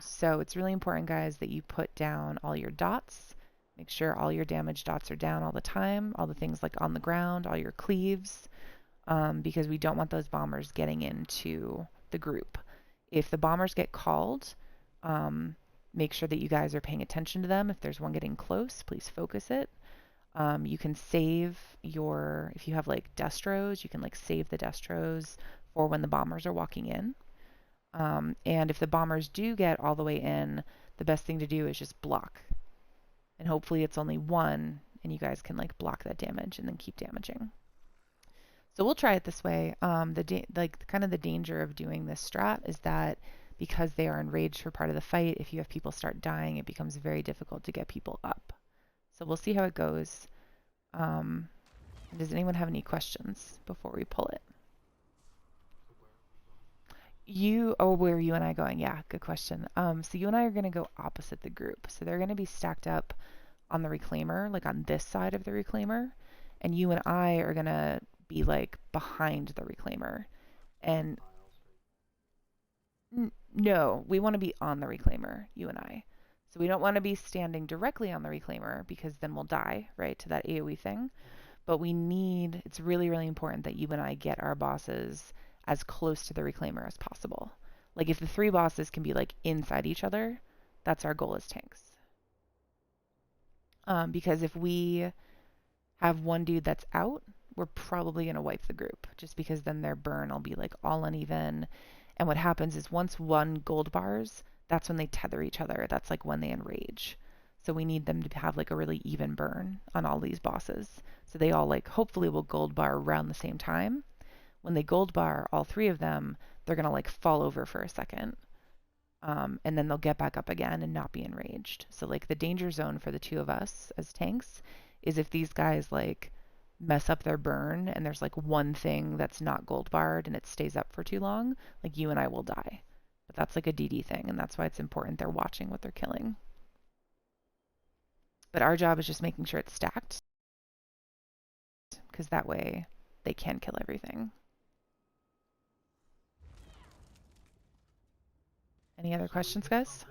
So it's really important, guys, that you put down all your dots. Make sure all your damage dots are down all the time, all the things like on the ground, all your cleaves, because we don't want those bombers getting into the group. If the bombers get called, make sure that you guys are paying attention to them. If there's one getting close, please focus it. You can save if you have like destros, you can like save the destros for when the bombers are walking in. And if the bombers do get all the way in, the best thing to do is just block. And hopefully it's only one, and you guys can like block that damage and then keep damaging. So we'll try it this way. Kind of the danger of doing this strat is that because they are enraged for part of the fight, if you have people start dying, it becomes very difficult to get people up. So we'll see how it goes. Does anyone have any questions before we pull it? Where are you and I going? Yeah, good question. So you and I are going to go opposite the group. So they're going to be stacked up on the reclaimer, like on this side of the reclaimer, and you and I are going to be like behind the reclaimer. And no, we want to be on the reclaimer, you and I. So we don't want to be standing directly on the reclaimer because then we'll die, right, to that AoE thing. But it's really, really important that you and I get our bosses as close to the reclaimer as possible. Like if the three bosses can be like inside each other, that's our goal as tanks. Because if we have one dude that's out, we're probably going to wipe the group just because then their burn will be like all uneven. And what happens is once one gold bars, that's when they tether each other. That's like when they enrage. So we need them to have like a really even burn on all these bosses. So they all like hopefully will gold bar around the same time. When they gold bar, all three of them, they're going to like fall over for a second. And then they'll get back up again and not be enraged. So like the danger zone for the two of us as tanks is if these guys like mess up their burn and there's like one thing that's not gold barred and it stays up for too long, like you and I will die. But that's like a DD thing, and that's why it's important they're watching what they're killing. But our job is just making sure it's stacked, because that way they can kill everything. Any other questions, guys?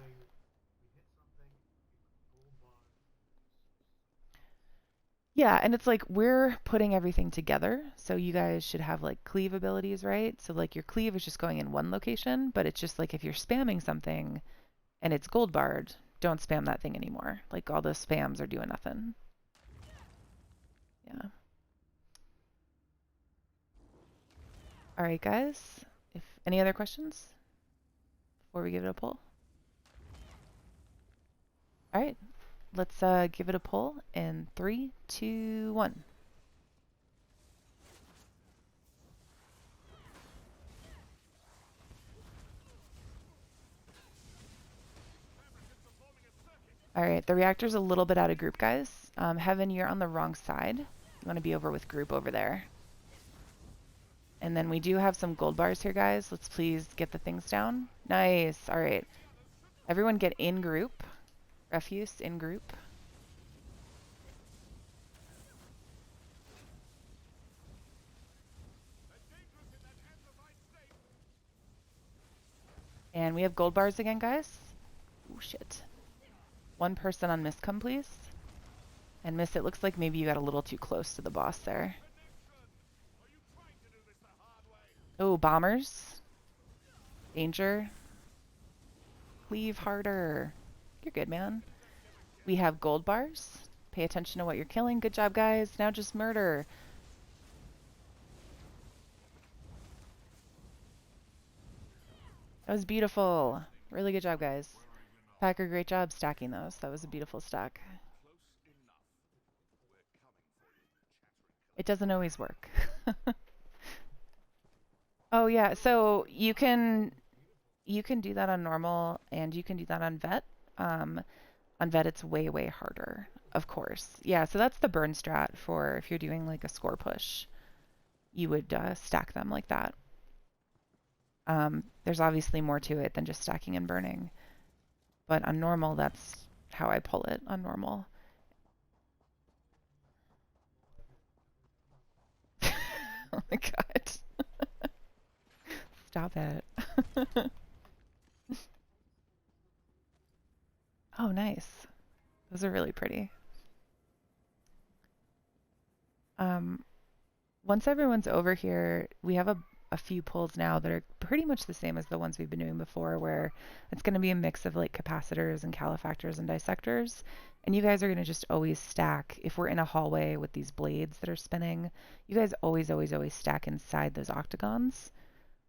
Yeah, and it's like we're putting everything together, so you guys should have like cleave abilities, right? So like your cleave is just going in one location, but it's just like if you're spamming something and it's gold barred, don't spam that thing anymore. Like all those spams are doing nothing. Yeah. All right, guys. If any other questions before we give it a pull? All right, let's give it a pull in 3, 2, 1. All right, the reactor's a little bit out of group, guys. Heaven, you're on the wrong side. You want to be over with group over there. And then we do have some gold bars here, guys. Let's please get the things down. Nice. All right. Everyone get in group. Refuse in group. And we have gold bars again, guys. Oh, shit. One person on miss come, please. And miss, it looks like maybe you got a little too close to the boss there. Oh, bombers. Danger. Cleave harder. You're good, man. We have gold bars. Pay attention to what you're killing. Good job, guys. Now just murder. That was beautiful. Really good job, guys. Packer, great job stacking those. That was a beautiful stack. It doesn't always work. Oh yeah, so you can do that on normal and you can do that on vet. On vet it's way harder, of course. Yeah, so that's the burn strat for if you're doing like a score push. You would stack them like that. There's obviously more to it than just stacking and burning. But on normal, that's how I pull it on normal. Oh my god. Stop it. Oh, nice. Those are really pretty. Once everyone's over here, we have a few pulls now that are pretty much the same as the ones we've been doing before, where it's going to be a mix of like capacitors and calefactors and dissectors. And you guys are going to just always stack. If we're in a hallway with these blades that are spinning, you guys always stack inside those octagons.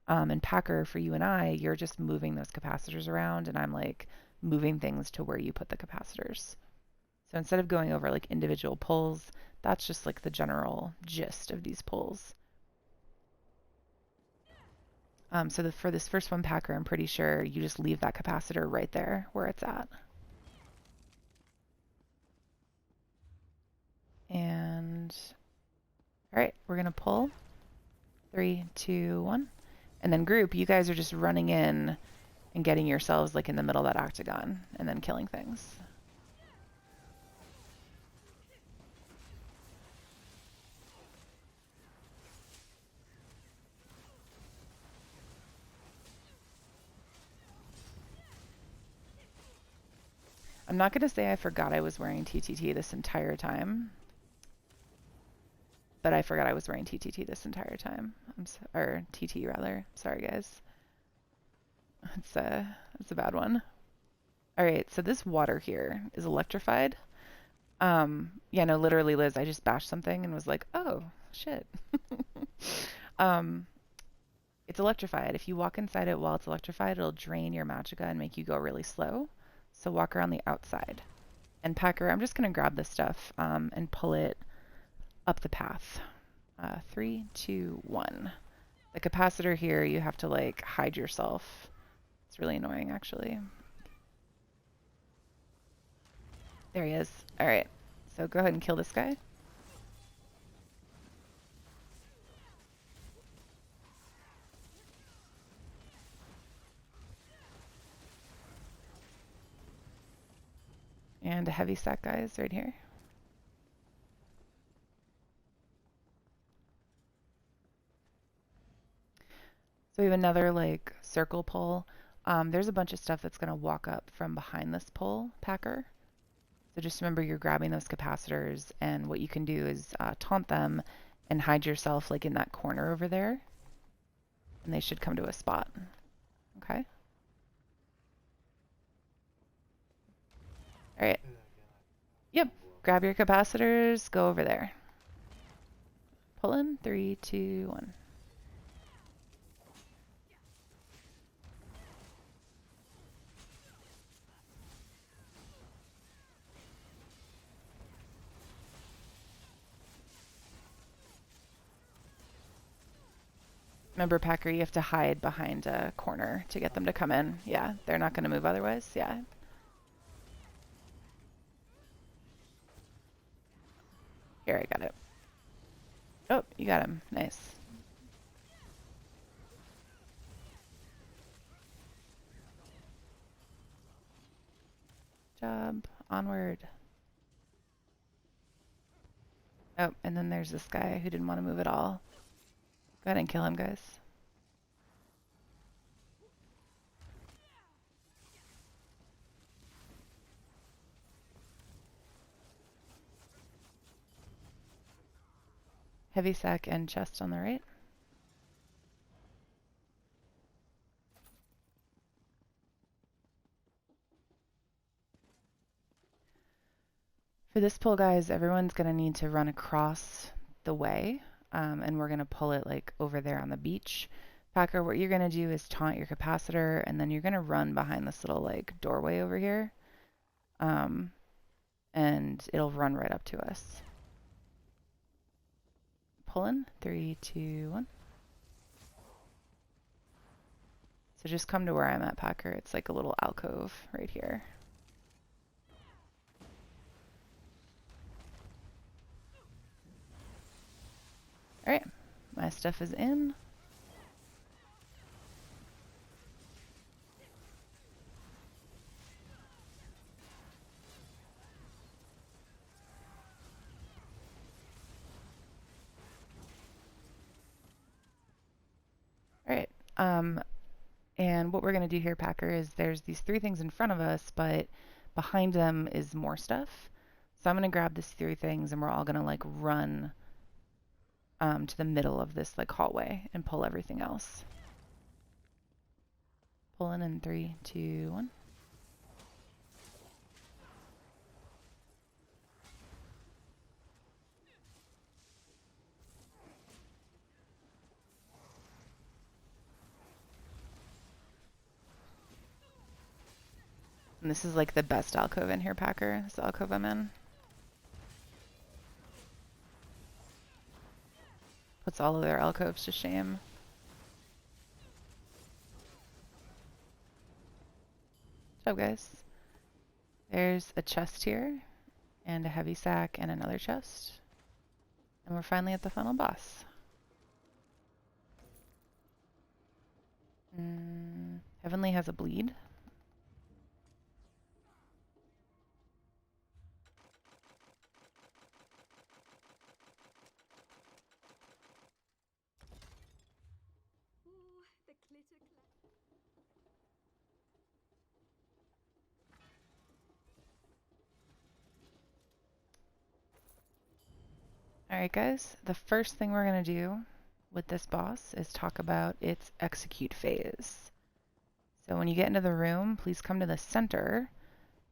And Packer, for you and I, you're just moving those capacitors around, and I'm like moving things to where you put the capacitors. So instead of going over like individual pulls, that's just like the general gist of these pulls. So for this first one, Packer, I'm pretty sure you just leave that capacitor right there where it's at. And all right, we're gonna pull. 3, 2, 1. And then group, you guys are just running in and getting yourselves like in the middle of that octagon and then killing things. I'm not going to say I forgot I was wearing TTT this entire time, but I forgot I was wearing TTT this entire time. Or TT rather. Sorry, guys. It's a bad one. All right, so this water here is electrified. Yeah, no, literally, Liz, I just bashed something and was like, oh, shit. It's electrified. If you walk inside it while it's electrified, it'll drain your magicka and make you go really slow. So walk around the outside. And Packer, I'm just going to grab this stuff and pull it up the path. 3, 2, 1. The capacitor here, you have to like hide yourself. It's really annoying, actually. There he is. All right. So go ahead and kill this guy. And a heavy stack, guys, right here. So we have another like circle pull. There's a bunch of stuff that's going to walk up from behind this pull, Packer. So just remember you're grabbing those capacitors, and what you can do is taunt them and hide yourself like in that corner over there. And they should come to a spot. Okay? All right. Yep. Grab your capacitors, go over there. Pull in. 3, 2, 1. Remember, Packer, you have to hide behind a corner to get them to come in. Yeah, they're not going to move otherwise. Yeah. Here, I got it. Oh, you got him. Nice. job. Onward. Oh, and then there's this guy who didn't want to move at all. Go ahead and kill him, guys. Heavy sack and chest on the right. For this pull, guys, everyone's going to need to run across the way, and we're going to pull it like over there on the beach. Packer, what you're going to do is taunt your capacitor, and then you're going to run behind this little like doorway over here, and it'll run right up to us. Pull in, 3, 2, 1. So just come to where I'm at, Packer. It's like a little alcove right here. All right, my stuff is in. All right, and what we're going to do here, Packer, is there's these 3 things in front of us, but behind them is more stuff. So I'm going to grab these 3 things, and we're all going to like run to the middle of this like hallway and pull everything else. Pull in 3, 2, 1. And this is like the best alcove in here, Packer. This alcove I'm in. Puts all of their alcoves to shame. So guys, there's a chest here, and a heavy sack, and another chest. And we're finally at the final boss. Heavenly has a bleed. Alright guys, the first thing we're going to do with this boss is talk about its execute phase. So when you get into the room, please come to the center,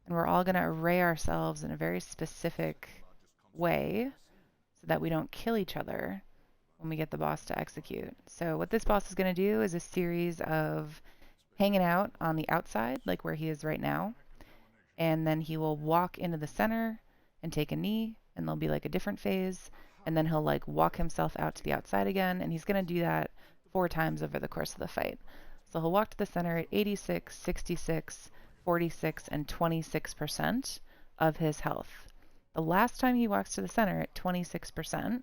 and we're all going to array ourselves in a very specific way so that we don't kill each other when we get the boss to execute. So what this boss is going to do is a series of hanging out on the outside, like where he is right now, and then he will walk into the center and take a knee, and there'll be like a different phase, and then he'll like walk himself out to the outside again, and he's going to do that 4 times over the course of the fight. So he'll walk to the center at 86, 66, 46, and 26% of his health. The last time he walks to the center at 26%,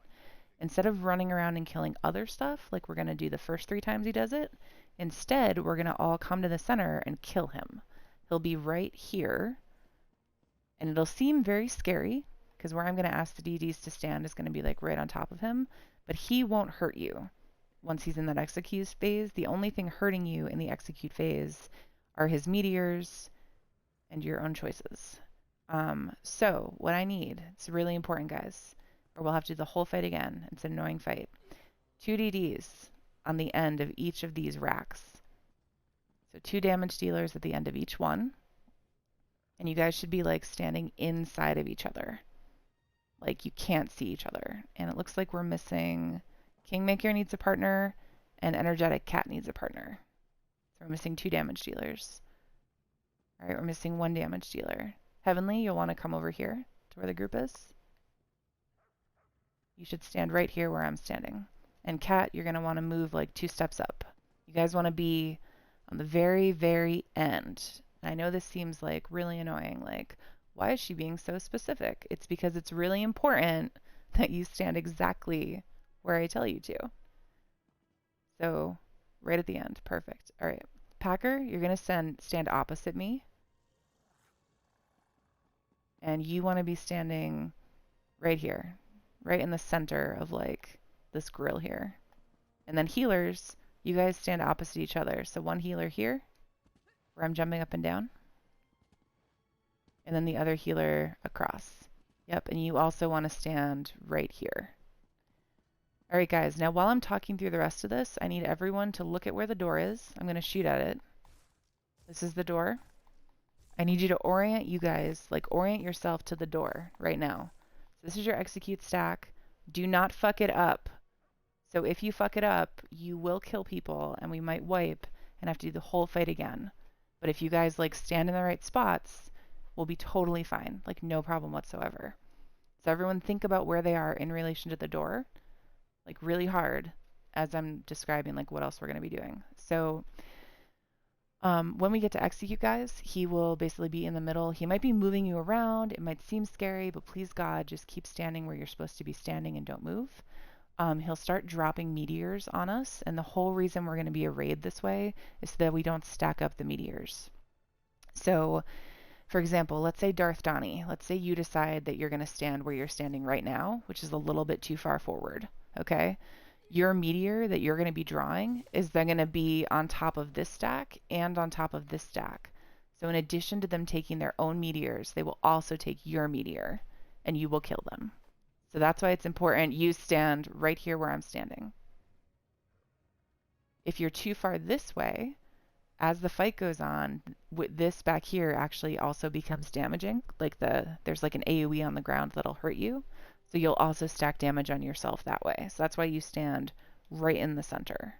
instead of running around and killing other stuff like we're going to do the first 3 times he does it, instead we're going to all come to the center and kill him. He'll be right here, and it'll seem very scary because where I'm going to ask the DDs to stand is going to be like right on top of him, but he won't hurt you once he's in that execute phase. The only thing hurting you in the execute phase are his meteors and your own choices. So what I need, it's really important, guys, or we'll have to do the whole fight again. It's an annoying fight. 2 DDs on the end of each of these racks. So 2 damage dealers at the end of each one. And you guys should be like standing inside of each other. Like you can't see each other. And it looks like we're missing Kingmaker needs a partner and Energetic Cat needs a partner. So we're missing 2 damage dealers. All right, we're missing 1 damage dealer. Heavenly, you'll want to come over here to where the group is. You should stand right here where I'm standing. And Cat, you're going to want to move like 2 steps up. You guys want to be on the very, very end. I know this seems like really annoying. Like, why is she being so specific? It's because it's really important that you stand exactly where I tell you to. So, right at the end. Perfect. All right. Packer, you're going to stand opposite me. And you want to be standing right here, right in the center of like this grill here. And then healers, you guys stand opposite each other. So one healer here, where I'm jumping up and down, and then the other healer across. Yep, and you also want to stand right here. All right, guys, now while I'm talking through the rest of this, I need everyone to look at where the door is. I'm going to shoot at it. This is the door. I need you to orient you guys, like orient yourself to the door right now. So this is your execute stack. Do not fuck it up. So if you fuck it up, you will kill people and we might wipe and have to do the whole fight again. But if you guys like stand in the right spots, we'll be totally fine. Like no problem whatsoever. So everyone think about where they are in relation to the door, like really hard as I'm describing like what else we're going to be doing. So when we get to execute, guys, he will basically be in the middle. He might be moving you around. It might seem scary, but please God, just keep standing where you're supposed to be standing and don't move. He'll start dropping meteors on us, and the whole reason we're going to be arrayed this way is so that we don't stack up the meteors. So, for example, let's say Darth Donnie. Let's say you decide that you're going to stand where you're standing right now, which is a little bit too far forward, okay? Your meteor that you're going to be drawing is then going to be on top of this stack and on top of this stack. So in addition to them taking their own meteors, they will also take your meteor, and you will kill them. So that's why it's important you stand right here where I'm standing. If you're too far this way, as the fight goes on, this back here actually also becomes damaging. Like there's like an AoE on the ground that'll hurt you. So you'll also stack damage on yourself that way. So that's why you stand right in the center.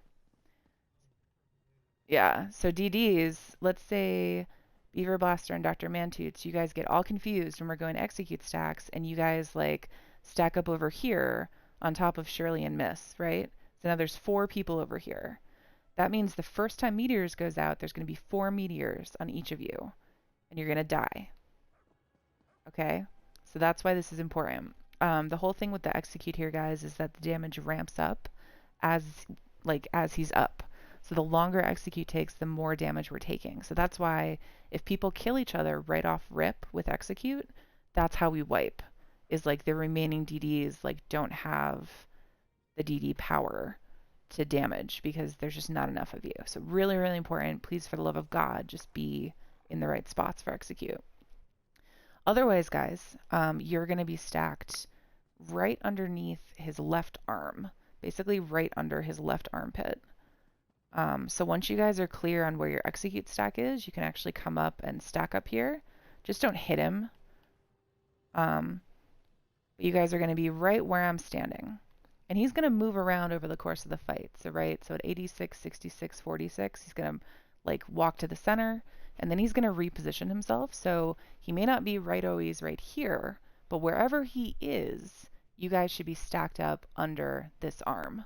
Yeah, so DDs, let's say Beaver Blaster and Dr. Mantoots, you guys get all confused when we're going to execute stacks, and you guys like stack up over here on top of Shirley and Miss, right? So now there's 4 people over here. That means the first time meteors goes out, there's going to be 4 meteors on each of you, and you're going to die. Okay? So that's why this is important. The whole thing with the execute here, guys, is that the damage ramps up as he's up. So the longer execute takes, the more damage we're taking. So that's why if people kill each other right off rip with execute, that's how we wipe. Is like the remaining DDs like don't have the DD power to damage because there's just not enough of you. So really, really important. Please, for the love of God, just be in the right spots for execute. Otherwise, guys, you're going to be stacked right underneath his left arm, basically right under his left armpit. So once you guys are clear on where your execute stack is, you can actually come up and stack up here. Just don't hit him. You guys are going to be right where I'm standing. And he's going to move around over the course of the fight. So at 86, 66, 46, he's going to like walk to the center, and then he's going to reposition himself. So he may not be right always right here, but wherever he is, you guys should be stacked up under this arm.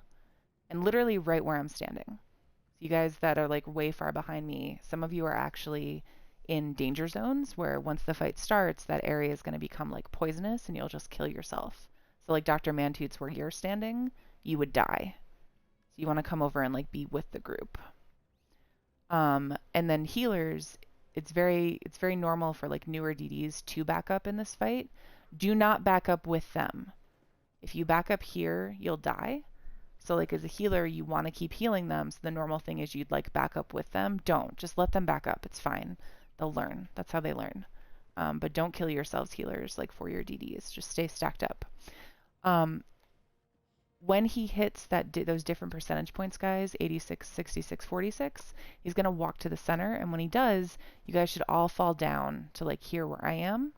And literally right where I'm standing. So you guys that are like way far behind me, some of you are actually in danger zones where once the fight starts, that area is going to become like poisonous and you'll just kill yourself. So like Dr. Mantoots, where you're standing, you would die. So you want to come over and like be with the group. And then healers, it's very normal for like newer DDs to back up in this fight. Do not back up with them. If you back up here, you'll die. So like as a healer, you want to keep healing them. So the normal thing is you'd like back up with them. Don't. Just let them back up. It's fine. They'll learn. That's how they learn. But don't kill yourselves, healers, like for your DDs. Just stay stacked up. When he hits those different percentage points, guys, 86, 66, 46, he's going to walk to the center. And when he does, you guys should all fall down to like here where I am.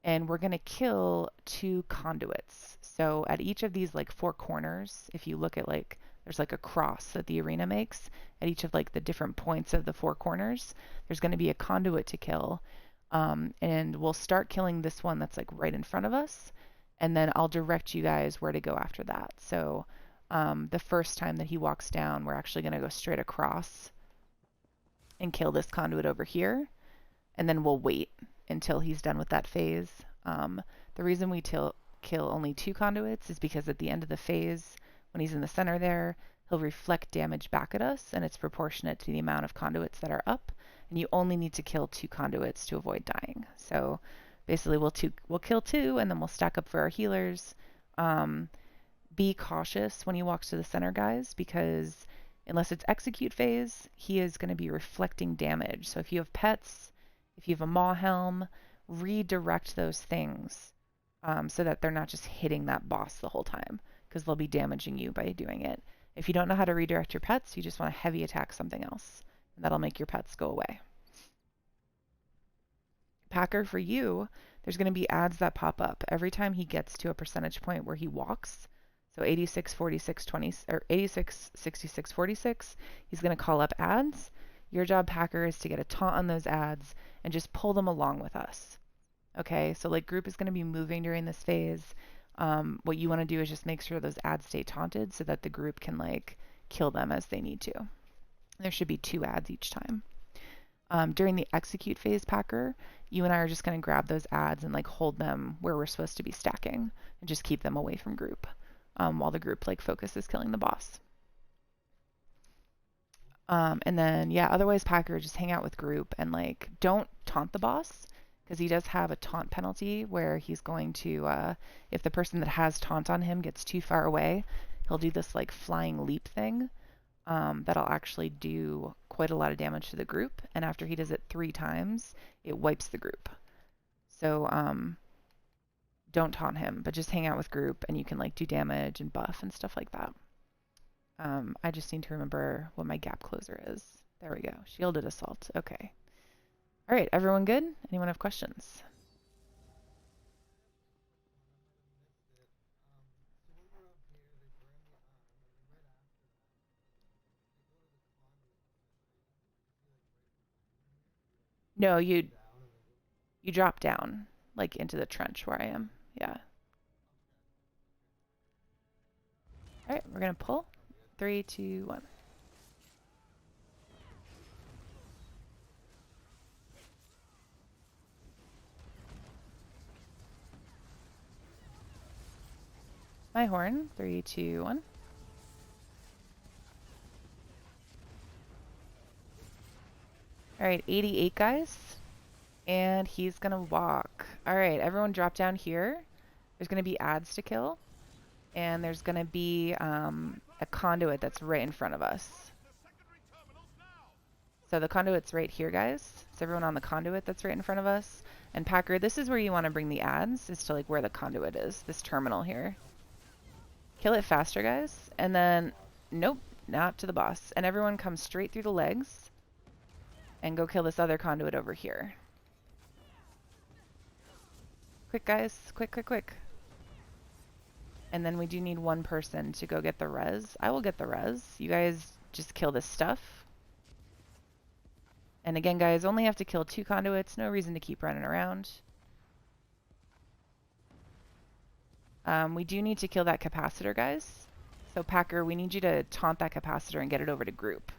And we're going to kill 2 conduits. So at each of these like 4 corners, if you look at like, there's like a cross that the arena makes at each of like the different points of the 4 corners, there's going to be a conduit to kill. And we'll start killing this one that's like right in front of us. And then I'll direct you guys where to go after that. So the first time that he walks down, we're actually going to go straight across and kill this conduit over here. And then we'll wait until he's done with that phase. The reason we kill only 2 conduits is because at the end of the phase, when he's in the center there, he'll reflect damage back at us, and it's proportionate to the amount of conduits that are up. And you only need to kill 2 conduits to avoid dying. So Basically, we'll kill 2, and then we'll stack up for our healers. Be cautious when you walk to the center, guys, because unless it's execute phase, he is going to be reflecting damage. So if you have pets, if you have a maw helm, redirect those things so that they're not just hitting that boss the whole time, because they'll be damaging you by doing it. If you don't know how to redirect your pets, you just want to heavy attack something else, and that'll make your pets go away. Packer, for you, there's going to be ads that pop up every time he gets to a percentage point where he walks. So 86, 46, 20, or 86, 66, 46, he's going to call up ads. Your job, Packer, is to get a taunt on those ads and just pull them along with us. Okay, so like group is going to be moving during this phase. What you want to do is just make sure those ads stay taunted so that the group can like kill them as they need to. There should be 2 ads each time. During the execute phase, Packer, you and I are just going to grab those ads and like hold them where we're supposed to be stacking and just keep them away from group while the group like focuses killing the boss. And then, yeah, otherwise, Packer, just hang out with group and like don't taunt the boss, because he does have a taunt penalty where he's going to, if the person that has taunt on him gets too far away, he'll do this like flying leap thing that'll actually do quite a lot of damage to the group. And after he does it 3 times, it wipes the group. So don't taunt him, but just hang out with group and you can like do damage and buff and stuff like that. I just need to remember what my gap closer is. There we go. Shielded assault. Okay. All right, everyone good? Anyone have questions? No, you drop down like into the trench where I am. Yeah. All right, we're gonna pull. 3, 2, 1. My horn. 3, 2, 1. All right, 88 guys. And he's gonna walk. All right, everyone drop down here. There's gonna be ads to kill. And there's gonna be a conduit that's right in front of us. So the conduit's right here, guys. So everyone on the conduit that's right in front of us. And Packer, this is where you want to bring the ads, is to like where the conduit is, this terminal here. Kill it faster, guys. And then, nope, not to the boss. And everyone comes straight through the legs and go kill this other conduit over here. Quick, guys. Quick, quick, quick. And then we do need 1 person to go get the res. I will get the res. You guys just kill this stuff. And again, guys, only have to kill 2 conduits. No reason to keep running around. We do need to kill that capacitor, guys. So Packer, we need you to taunt that capacitor and get it over to group.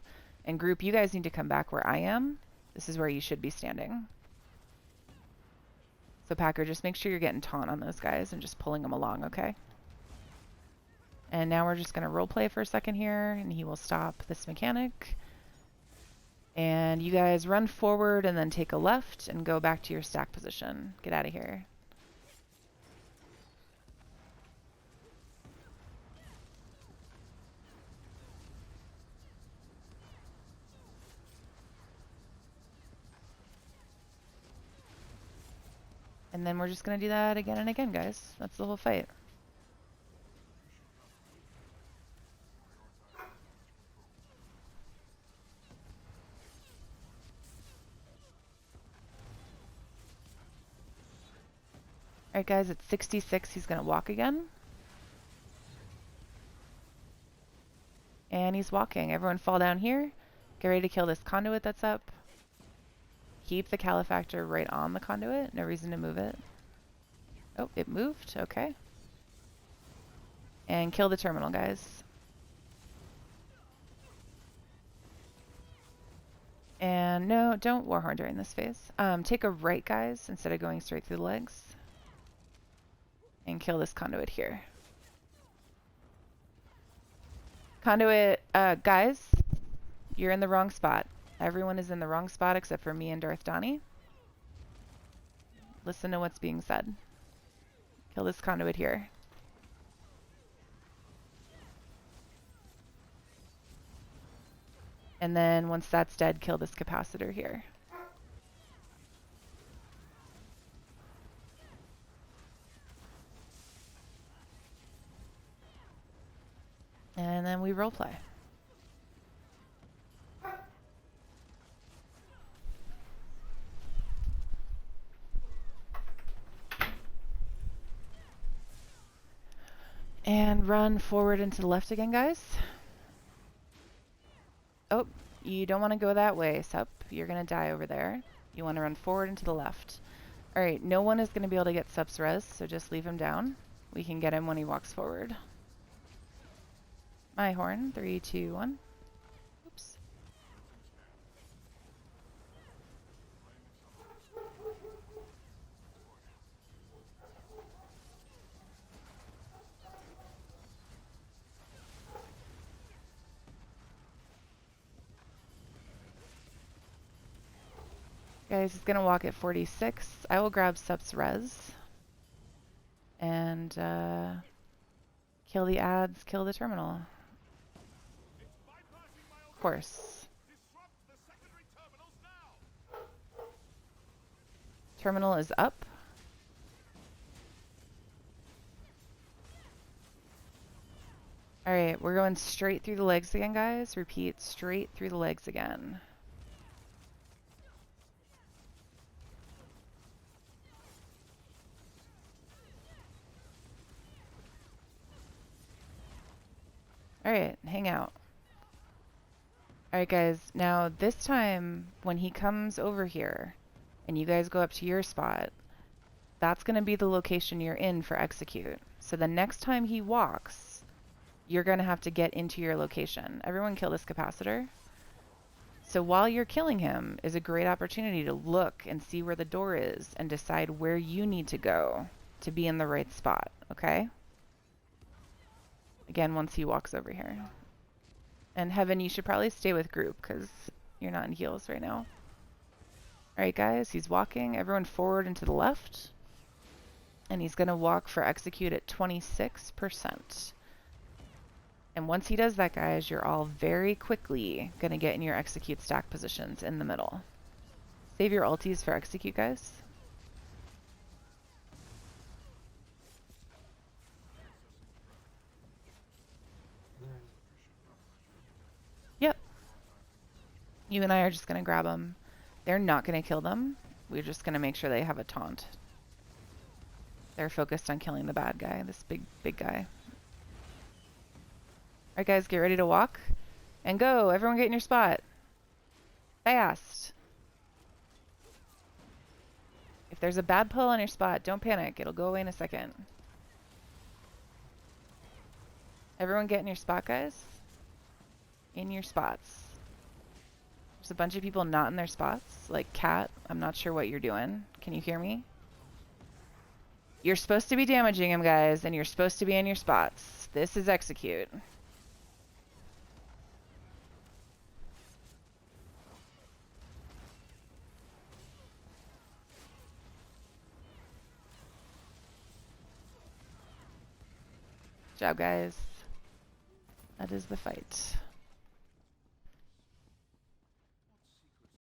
And group, you guys need to come back where I am. This is where you should be standing. So Packer, just make sure you're getting taunt on those guys and just pulling them along, okay? And now we're just going to roleplay for a second here, and he will stop this mechanic. And you guys run forward and then take a left and go back to your stack position. Get out of here. And then we're just going to do that again and again, guys. That's the whole fight. Alright guys, at 66 he's going to walk again. And he's walking. Everyone fall down here. Get ready to kill this conduit that's up. Keep the calefactor right on the conduit. No reason to move it. Oh, it moved. Okay. And kill the terminal, guys. And no, don't Warhorn during this phase. Take a right, guys, instead of going straight through the legs. And kill this conduit here. Conduit, guys, you're in the wrong spot. Everyone is in the wrong spot except for me and Darth Donnie. Listen to what's being said. Kill this conduit here. And then once that's dead, kill this capacitor here. And then we roleplay. And run forward and to the left again, guys. Oh, you don't want to go that way, Sup. You're going to die over there. You want to run forward and to the left. Alright, no one is going to be able to get Sup's res, so just leave him down. We can get him when he walks forward. My horn. 3, 2, 1. Oops. Guys, he's going to walk at 46. I will grab Sup's res. And kill the ads, kill the terminal. Of course. Terminal is up. Alright, we're going straight through the legs again, guys. Repeat, straight through the legs again. Alright, hang out. Alright guys, now this time when he comes over here and you guys go up to your spot, that's going to be the location you're in for execute. So the next time he walks, you're going to have to get into your location. Everyone kill this capacitor. So while you're killing him is a great opportunity to look and see where the door is and decide where you need to go to be in the right spot, okay? Again, once he walks over here. And Heaven, you should probably stay with group because you're not in heals right now. Alright guys, he's walking. Everyone forward and to the left. And he's going to walk for execute at 26%. And once he does that, guys, you're all very quickly going to get in your execute stack positions in the middle. Save your ultis for execute, guys. Yep. You and I are just going to grab them. They're not going to kill them. We're just going to make sure they have a taunt. They're focused on killing the bad guy, this big guy. Alright guys, get ready to walk. And go! Everyone get in your spot. Fast! If there's a bad pull on your spot, don't panic. It'll go away in a second. Everyone get in your spot, guys. In your spots. There's a bunch of people not in their spots. Like Cat, I'm not sure what you're doing. Can you hear me? You're supposed to be damaging him, guys, and you're supposed to be in your spots. This is execute. Good job, guys. That is the fight.